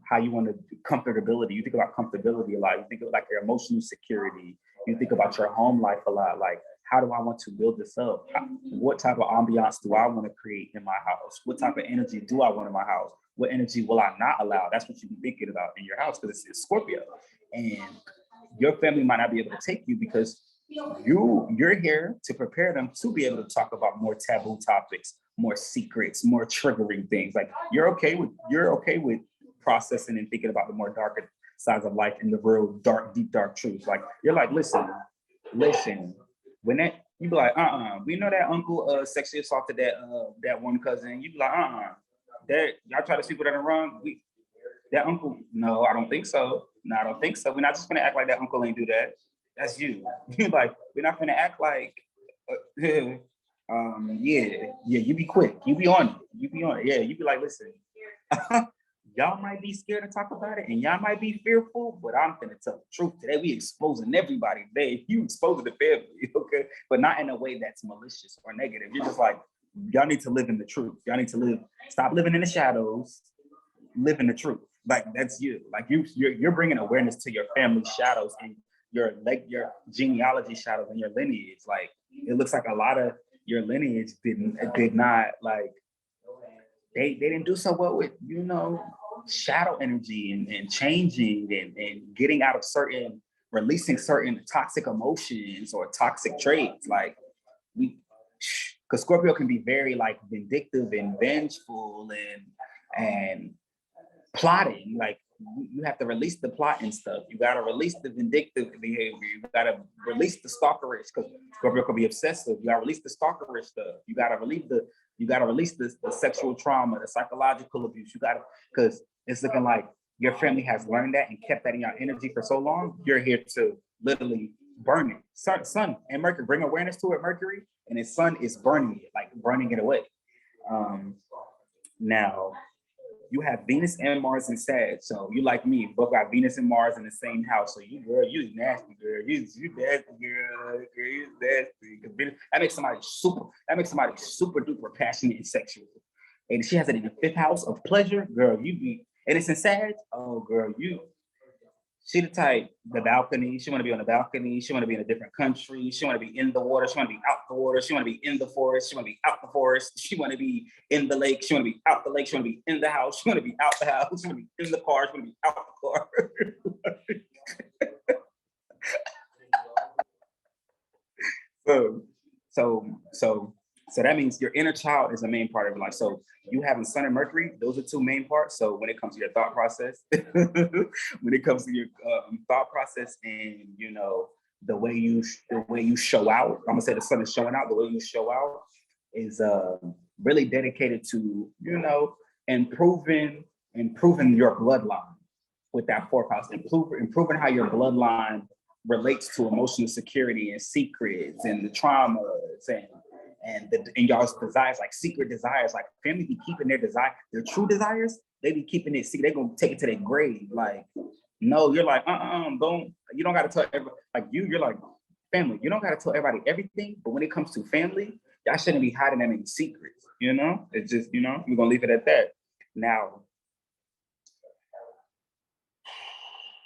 how you want to do comfortability. You think about comfortability a lot. You think of like your emotional security. You think about your home life a lot. Like how do I want to build this up? What type of ambiance do I want to create in my house? What type of energy do I want in my house? What energy will I not allow? That's what you be thinking about in your house, because it's Scorpio. And your family might not be able to take you because you're here to prepare them to be able to talk about more taboo topics, more secrets, more triggering things. Like you're okay with processing and thinking about the more darker sides of life and the real dark, deep, dark truths. Like you're like, listen, when that you be like, we know that uncle sexually assaulted that one cousin. You be like, that y'all try to sleep with that wrong. That uncle, no, I don't think so. No, I don't think so. We're not just gonna act like that uncle ain't do that. That's you. You like, we're not gonna act like yeah, you be quick. You be on it. Yeah, you be like, listen, y'all might be scared to talk about it and y'all might be fearful, but I'm gonna tell the truth today. We exposing everybody today. You exposing the family, okay? But not in a way that's malicious or negative. You're just like, y'all need to live in the truth. Y'all need to stop living in the shadows, live in the truth. Like that's you. Like you're bringing awareness to your family shadows and your genealogy shadows and your lineage. Like it looks like a lot of your lineage did not like they didn't do so well with shadow energy and changing and getting out of releasing certain toxic emotions or toxic traits. Like because Scorpio can be very like vindictive and vengeful and plotting. Like you have to release the plotting stuff. You got to release the vindictive behavior. You got to release the stalkerish, because Scorpio can be obsessive. You got to release the stalkerish stuff. You got to release the sexual trauma, the psychological abuse. You got to, because it's looking like your family has learned that and kept that in your energy for so long. You're here to literally burn it. Sun and Mercury, bring awareness to it, Mercury, and his sun is burning it, like burning it away. Now, you have Venus and Mars in Sag. So you like me, both got Venus and Mars in the same house. So you nasty girl. You nasty girl. You nasty. That makes somebody super duper passionate and sexual. And if she has it in the 5th house of pleasure, girl, and it's in Sag. Oh, girl, she the type, the balcony. She want to be on the balcony. She want to be in a different country. She want to be in the water. She want to be out the water. She want to be in the forest. She want to be out the forest. She want to be in the lake. She want to be out the lake. She want to be in the house. She want to be out the house. She want to be in the car. She want to be out the car. So that means your inner child is the main part of your life. So you having Sun and Mercury, those are 2 main parts. So when it comes to your thought process, and the way you show out, I'm gonna say the Sun is showing out. The way you show out is really dedicated to improving your bloodline with that 4th house, improving how your bloodline relates to emotional security and secrets and the traumas and y'all's desires, like secret desires. Like family be keeping their true desires, they be keeping it secret. They gonna take it to their grave. Like, no, you're like, you don't gotta tell everybody. Like you're like, family, you don't gotta tell everybody everything, but when it comes to family, y'all shouldn't be hiding that many secrets, It's just, we're gonna leave it at that. Now,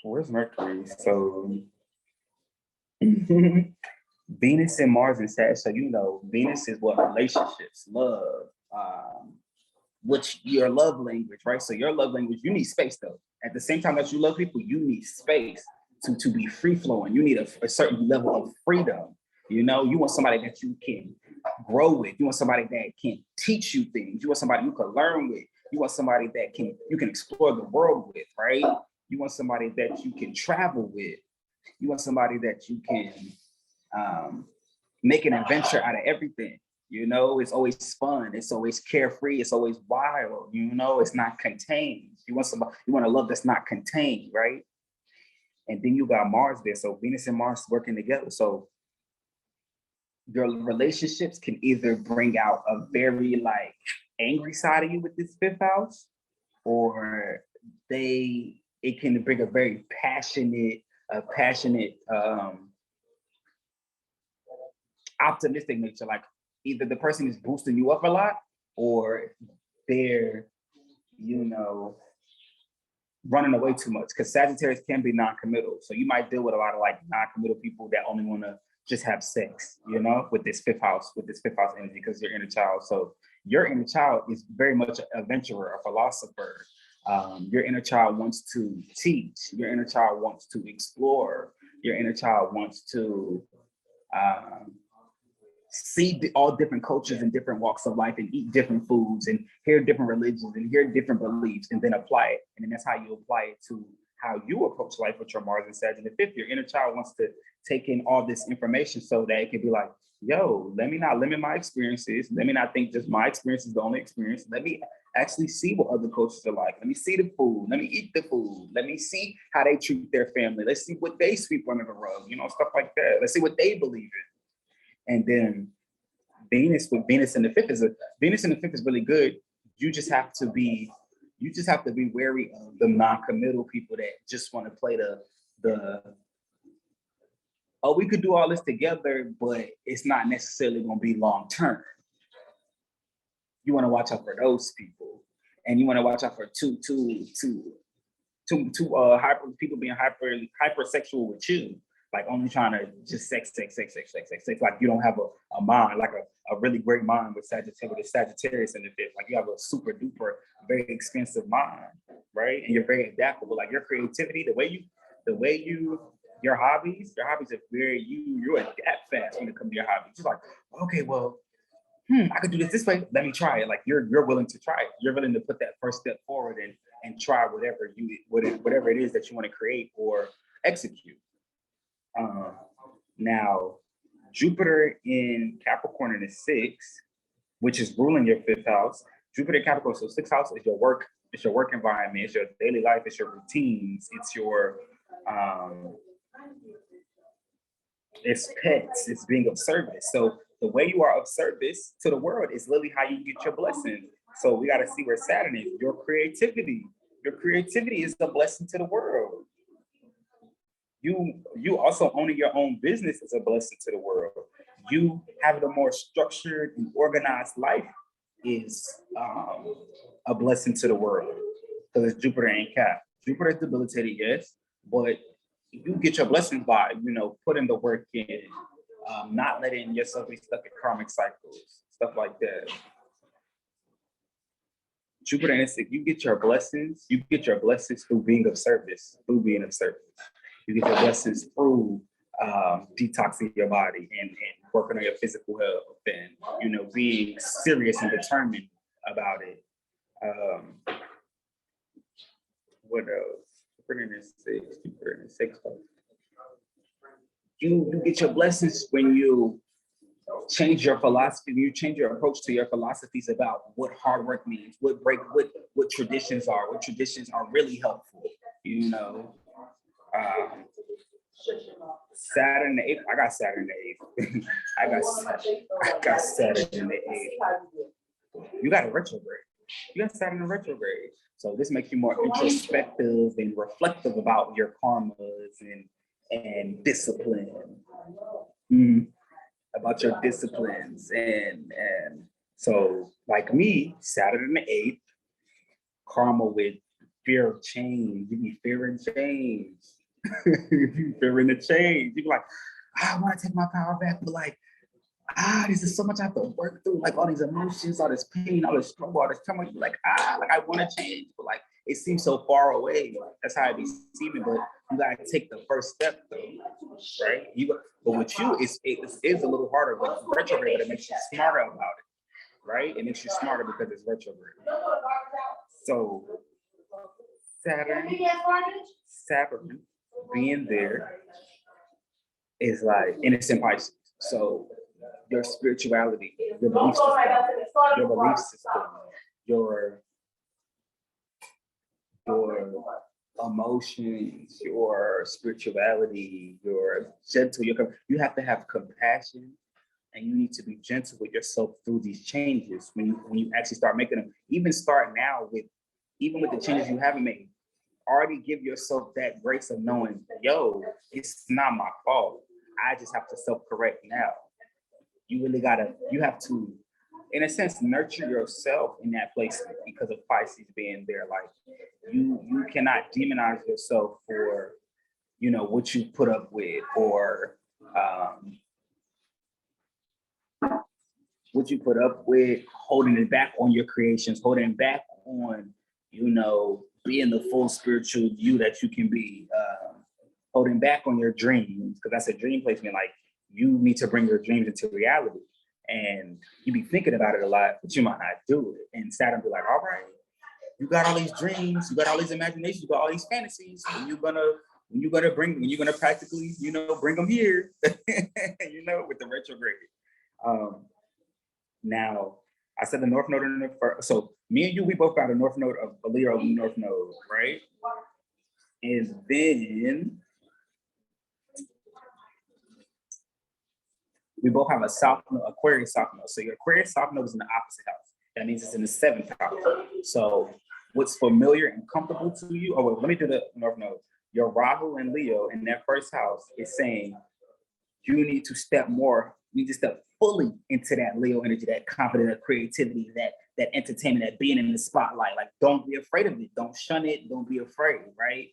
where's Mercury? So Venus and Mars and Sag. So Venus is what? Relationships, love, which your love language, right? So your love language, you need space though. At the same time that you love people, you need space to be free flowing. You need a certain level of freedom. You want somebody that you can grow with. You want somebody that can teach you things. You want somebody you can learn with. You want somebody that you can explore the world with, right? You want somebody that you can travel with. You want somebody that you can make an adventure out of everything. It's always fun. It's always carefree. It's always wild. It's not contained. You want a love that's not contained, right? And then you got Mars there. So Venus and Mars working together. So your relationships can either bring out a very like angry side of you with this 5th house, or it can bring a very passionate, optimistic nature. Like either the person is boosting you up a lot, or they're running away too much, because Sagittarius can be non-committal. So you might deal with a lot of like non-committal people that only want to just have sex, you know, with this fifth house energy, because your inner child. So your inner child is very much a adventurer, a philosopher. Your inner child wants to teach. Your inner child wants to explore. Your inner child wants to see all different cultures and different walks of life, and eat different foods, and hear different religions, and hear different beliefs, and then apply it. And then that's how you apply it to how you approach life with your Mars and Saturn in the fifth. Your inner child wants to take in all this information so that it can be like, yo, let me not limit my experiences. Let me not think just my experience is the only experience. Let me actually see what other cultures are like. Let me see the food. Let me eat the food. Let me see how they treat their family. Let's see what they sweep under the rug, you know, stuff like that. Let's see what they believe in. And then Venus in the fifth is really good. You just have to be wary of the non-committal people that just want to play the oh, we could do all this together, but it's not necessarily going to be long term. You want to watch out for those people, and you want to watch out for people being hypersexual with you, like only trying to just sex. Like you don't have a mind, like a really great mind with Sagittarius in the fifth. Like you have a super duper, very expensive mind, right? And you're very adaptable. Like your creativity, your hobbies are very, you adapt fast when it comes to your hobbies. You're like, okay, well, I could do this way. Let me try it. Like you're willing to try it. You're willing to put that first step forward and try whatever it is that you want to create or execute. Now, Jupiter in Capricorn in the sixth, which is ruling your fifth house. Jupiter in Capricorn, so sixth house is your work. It's your work environment. It's your daily life. It's your routines. It's your it's pets. It's being of service. So the way you are of service to the world is literally how you get your blessings. So we got to see where Saturn is. Your creativity is a blessing to the world. You also owning your own business is a blessing to the world. You having a more structured and organized life is a blessing to the world, because it's Jupiter and Cap. Jupiter is debilitated, yes, but you get your blessings by, putting the work in, not letting yourself be stuck in karmic cycles, stuff like that. Jupiter and Six, you get your blessings through being of service, You get your blessings through detoxing your body and working on your physical health and, being serious and determined about it. What else? Jupiter in the sixth. You get your blessings when you change your philosophy, you change your approach to your philosophies about what hard work means, what traditions are really helpful, Saturn the 8th. I got Saturn the 8th. I got Saturn in the 8th. You got a retrograde. You got Saturn in retrograde. So this makes you more introspective and reflective about your karmas and discipline. About your disciplines. And so like me, Saturn in the 8th, karma with fear of change. You be fearing change. You fearing the change. You be like, I want to take my power back, but like, this is so much I have to work through, like all these emotions, all this pain, all this struggle, all this turmoil. Like, I want to change, but like it seems so far away. That's how I be seeming, but you gotta take the first step though, right? But with you, it is a little harder with retrograde, but it makes you smarter about it, right? It makes you smarter because it's retrograde. So Saturn being there is like, and it's in Pisces. So your spirituality, your belief system, your emotions, your spirituality, your gentle, you have to have compassion, and you need to be gentle with yourself through these changes. When you actually start making them, even start now with the changes you haven't made, already give yourself that grace of knowing, yo, it's not my fault. I just have to self-correct now. You have to, in a sense, nurture yourself in that place because of Pisces being there. Like you cannot demonize yourself for, what you put up with, or what you put up with, holding it back on your creations, holding back on, being the full spiritual you that you can be, holding back on your dreams, because that's a dream placement. Like, you need to bring your dreams into reality. And you be thinking about it a lot, but you might not do it. And Saturn be like, all right, you got all these dreams, you got all these imaginations, you got all these fantasies. When you're gonna practically, bring them here, with the retrograde. Now, I said the North Node in the first. So me and you, we both got a North Node of a Leo North Node, right? And then we both have a South Node, Aquarius South Node. So your Aquarius South Node is in the opposite house. That means it's in the 7th house. So what's familiar and comfortable to you? Oh, wait, let me do the North Node. Your Rahu and Leo in that first house is saying you need to step fully into that Leo energy, that confidence, that creativity, that entertainment, that being in the spotlight. Like, don't be afraid of it. Don't shun it. Don't be afraid, right?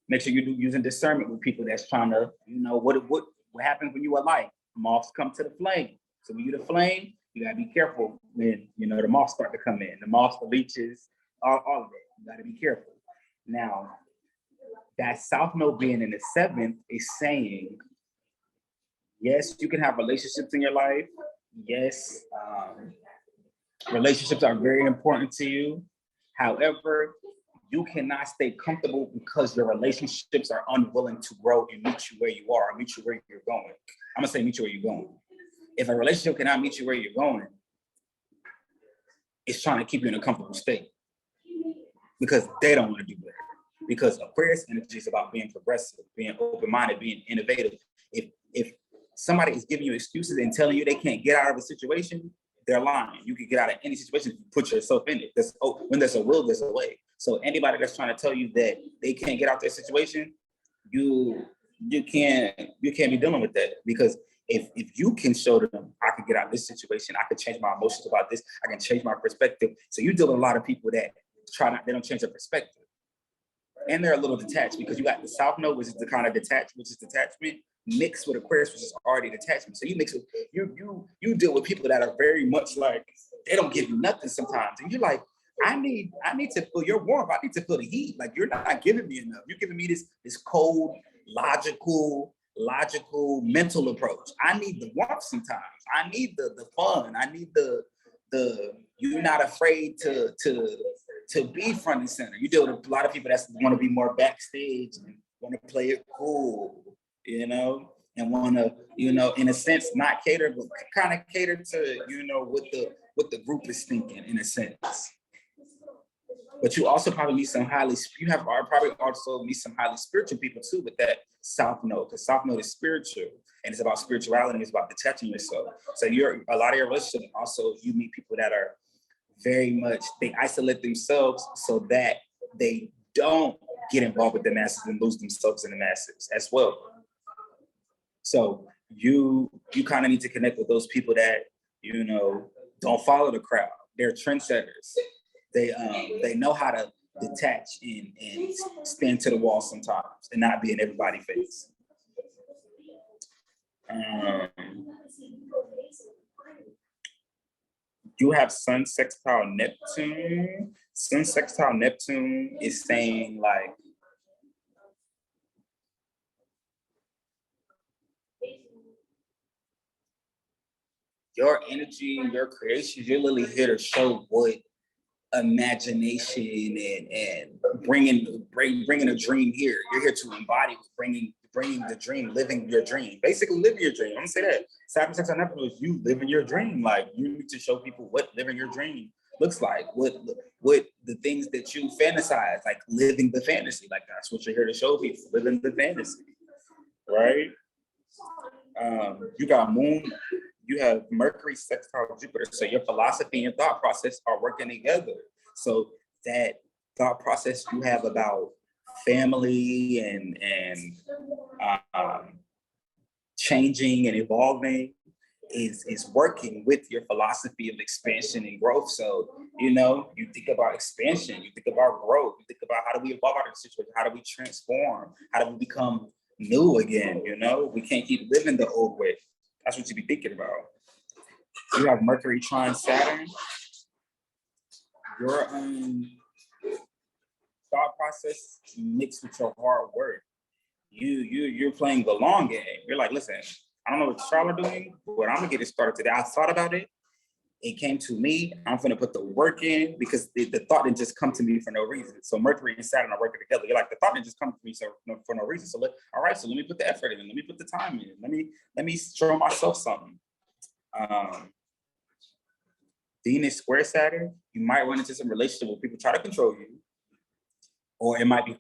Make sure you're using discernment with people that's trying to, what happens when you are light? Moths come to the flame. So when you're the flame, you gotta be careful when, the moths start to come in. The moths, the leeches, all of it. You gotta be careful. Now, that South Node being in the 7th is saying, yes, you can have relationships in your life. Yes, relationships are very important to you. However, you cannot stay comfortable because your relationships are unwilling to grow and meet you where you are, or meet you where you're going. I'm gonna say meet you where you're going. If a relationship cannot meet you where you're going, it's trying to keep you in a comfortable state because they don't want to do that. Because Aquarius energy is about being progressive, being open-minded, being innovative. If somebody is giving you excuses and telling you they can't get out of a situation, they're lying. You can get out of any situation if you put yourself in it. When there's a will, there's a way. So anybody that's trying to tell you that they can't get out their situation, you can't be dealing with that. Because if you can show them, I can get out of this situation, I can change my emotions about this, I can change my perspective. So you deal with a lot of people that they don't change their perspective. And they're a little detached because you got the South Node, which is the kind of detachment, mixed with Aquarius, which is already detachment. So you mix with you deal with people that are very much like they don't give you nothing sometimes, and you're like, I need to feel your warmth. I need to feel the heat. Like, you're not giving me enough. You're giving me this cold, logical mental approach. I need the warmth sometimes. I need the fun. I need the you're not afraid to be front and center. You deal with a lot of people that want to be more backstage and want to play it cool, and want to, in a sense, not cater, but kind of cater to, what the group is thinking, in a sense. But you also probably meet some probably also meet some highly spiritual people too with that South Node. Because South Node is spiritual, and it's about spirituality. It's about detaching yourself. So a lot of your relationships also, you meet people that are very much, they isolate themselves so that they don't get involved with the masses and lose themselves in the masses as well. So you kind of need to connect with those people that, don't follow the crowd. They're trendsetters. They know how to detach and stand to the wall sometimes and not be in everybody's face. You have Sun sextile Neptune. Sun sextile Neptune is saying, like, your energy, your creations, you're literally here to show what imagination and bringing a dream here. You're here to embody bringing the dream, living your dream. Basically, living your dream. I'm gonna say that. Saturn sextile Neptune is you living your dream. Like, you need to show people what living your dream looks like. What the things that you fantasize, like living the fantasy. Like, that's what you're here to show people, living the fantasy, right? You got Moon. You have Mercury sextile Jupiter. So your philosophy and thought process are working together. So that thought process you have about family and changing and evolving is working with your philosophy of expansion and growth. So, you think about expansion, you think about growth, you think about how do we evolve out of the situation, how do we transform, how do we become new again, We can't keep living the old way. That's what you be thinking about. You have Mercury trine Saturn. Your thought process mixed with your hard work. You're playing the long game. You're like, listen, I don't know what y'all are doing, but I'm gonna get it started today. I thought about it. It came to me. I'm gonna put the work in because the thought didn't just come to me for no reason. So Mercury and Saturn are working together. You're like, the thought didn't just come to me for no reason. So all right, so let me put the effort in. Let me put the time in. Let me show myself something. Venus square Saturn, you might run into some relationship where people try to control you. Or it might be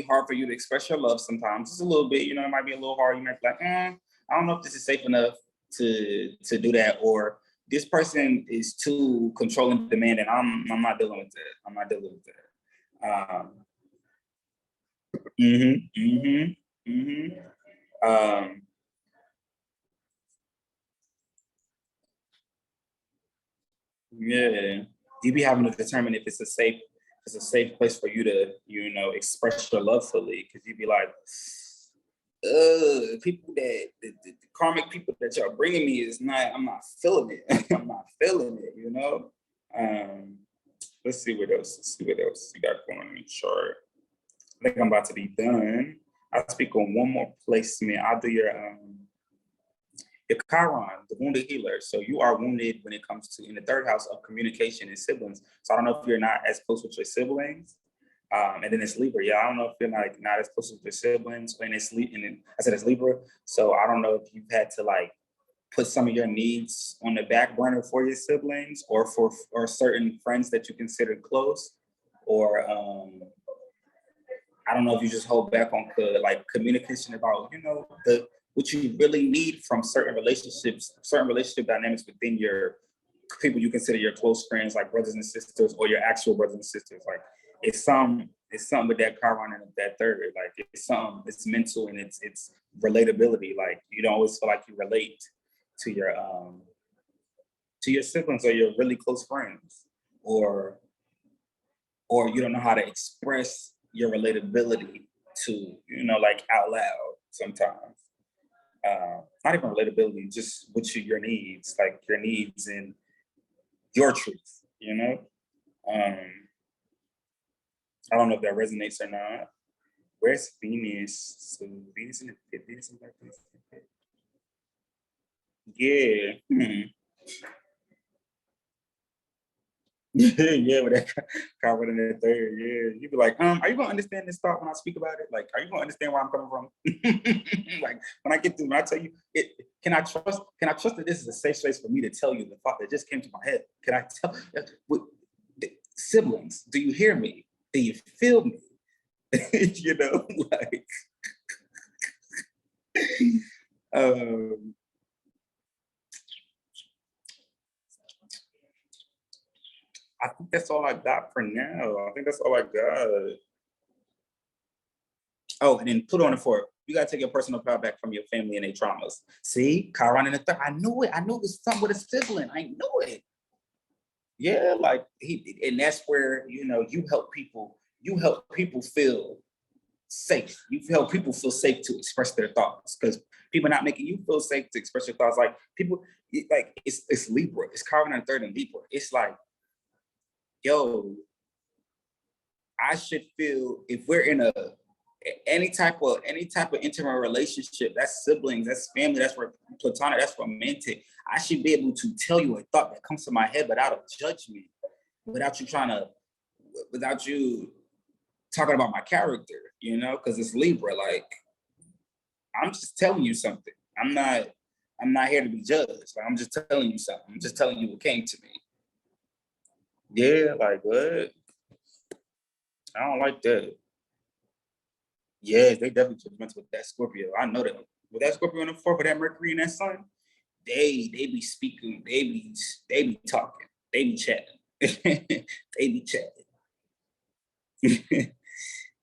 hard for you to express your love sometimes. Just a little bit, it might be a little hard. You might be like, I don't know if this is safe enough to do that. Or this person is too controlling, demanding. I'm not dealing with that. I'm not dealing with that. Yeah, you be having to determine if it's a safe place for you to, express your love fully. Because you'd be like, people that the karmic people that y'all bringing me I'm not feeling it. I'm not feeling it, Let's see what else you got going on in the chart. I think I'm about to be done. I'll speak on one more placement. I'll do your Chiron, the wounded healer. So you are wounded when it comes to in the third house of communication and siblings. So I don't know if you're not as close with your siblings. And then it's Libra. Yeah, I don't know if you're not as close with your siblings. And I said it's Libra. So I don't know if you've had to put some of your needs on the back burner for your siblings or certain friends that you consider close, or I don't know if you just hold back on communication about what you really need from certain relationship dynamics within your people you consider your close friends, like brothers and sisters, or your actual brothers and sisters. It's something with that Chiron and that third. It's mental and it's relatability. You don't always feel like you relate to your siblings or your really close friends, or you don't know how to express your relatability to, out loud sometimes. Not even relatability, just your needs, your needs and your truth, I don't know if that resonates or not. Where's Venus? So Venus in the fifth, Venus in the fifth. Yeah. Yeah, with that carbon in that third, yeah. You'd be like, are you gonna understand this thought when I speak about it? Are you gonna understand where I'm coming from? When I tell you it, can I trust that this is a safe space for me to tell you the thought that just came to my head? Can I tell siblings, do you hear me? Do you feel me? I think that's all I got for now. I think that's all I got. Oh, and then put on it for you gotta take your personal power back from your family and their traumas. See, Chiron in the third. I knew it. I knew it was something with a sibling. I knew it. Yeah, and that's where you help people feel safe. You help people feel safe to express their thoughts, because people not making you feel safe to express your thoughts. It's Libra. It's Chiron in the third and Libra. It's yo, I should feel, if we're in any type of intimate relationship, that's siblings, that's family, that's platonic, that's romantic, I should be able to tell you a thought that comes to my head without a judgment, without you talking about my character, because it's Libra. I'm just telling you something. I'm not here to be judged. I'm just telling you something. I'm just telling you what came to me. Yeah, what? I don't like that. Yeah, they definitely judgmental with that Scorpio. I know that. With that Scorpio in the fourth, with that Mercury and that Sun, they be speaking, they be talking, they be chatting. They be chatting.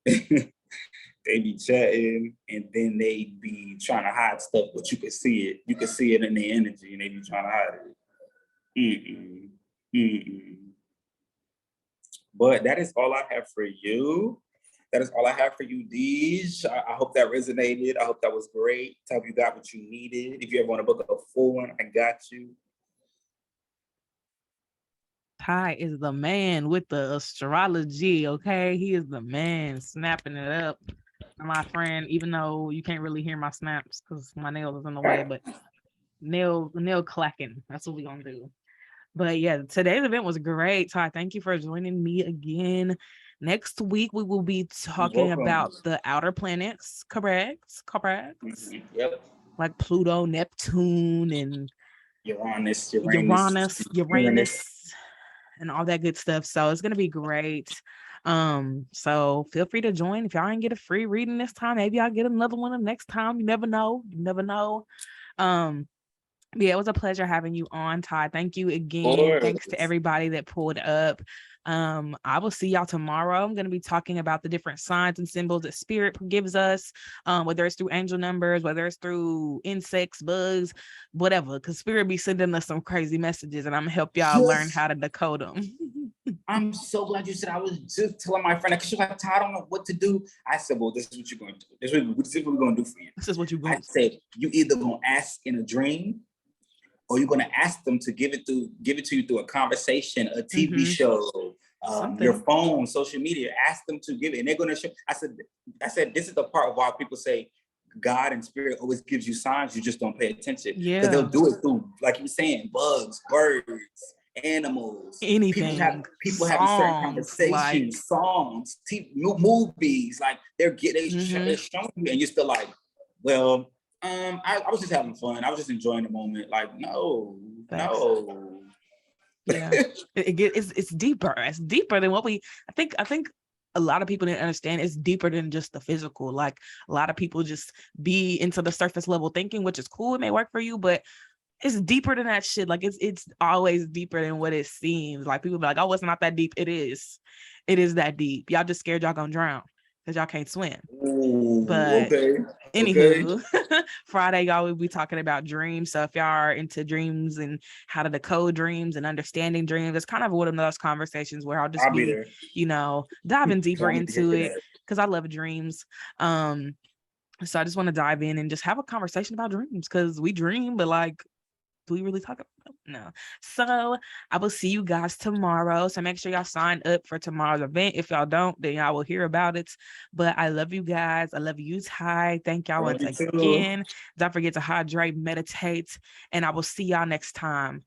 They be chatting, and then they be trying to hide stuff, but you can see it. You can see it in their energy, and they be trying to hide it. But that is all I have for you. That is all I have for you, Deej. I hope that resonated. I hope that was great. I hope you got what you needed. If you ever want to book a full one, I got you. Ty is the man with the astrology, okay? He is the man snapping it up. My friend, even though you can't really hear my snaps because my nail is in the way, but nail clacking. That's what we're gonna do. But yeah, today's event was great. Ty, thank you for joining me again. Next week we will be talking about the outer planets, correct? Mm-hmm. Yep. Like Pluto, Neptune, and Uranus, and all that good stuff. So it's gonna be great. So feel free to join. If y'all didn't get a free reading this time, maybe I'll get another one the next time. You never know. Yeah, it was a pleasure having you on, Ty. Thank you again. Thanks to everybody that pulled up. I will see y'all tomorrow. I'm going to be talking about the different signs and symbols that spirit gives us, whether it's through angel numbers, whether it's through insects, bugs, whatever, because spirit be sending us some crazy messages, and I'm gonna help y'all learn how to decode them. I'm so glad you said. I was just telling my friend, because she was like, Ty, I don't know what to do. I said, well, this is what you're going to do. This is what we're going to do for you. This is what you're going to do. I said, you either going to ask in a dream, or you're going to ask them to give it to you through a conversation, a TV show, your phone, social media. Ask them to give it, and they're going to show. I said, this is the part of why people say God and spirit always gives you signs. You just don't pay attention. Yeah, because they'll do it through, like you were saying, bugs, birds, animals, anything. People having certain conversations, songs, movies. Like they're showing you, and you're still like, well. I was just having fun. I was just enjoying the moment. Like, no. Yeah, it's deeper. It's deeper than what I think a lot of people didn't understand. It's deeper than just the physical. Like a lot of people just be into the surface level thinking, which is cool. It may work for you, but it's deeper than that shit. Like it's always deeper than what it seems. Like people be like, oh, it's not that deep. It is that deep. Y'all just scared y'all gonna drown because y'all can't swim. But anywho, Friday, y'all will be talking about dreams. So if y'all are into dreams and how to decode dreams and understanding dreams, it's kind of one of those conversations where I'll just be diving deeper into it because I love dreams. So I just want to dive in and just have a conversation about dreams because we dream, but like, do we really talk about them? No. So I will see you guys tomorrow. So make sure y'all sign up for tomorrow's event. If y'all don't, then y'all will hear about it. But I love you guys. I love you, Ty. Thank y'all once again. Don't forget to hydrate, meditate, and I will see y'all next time.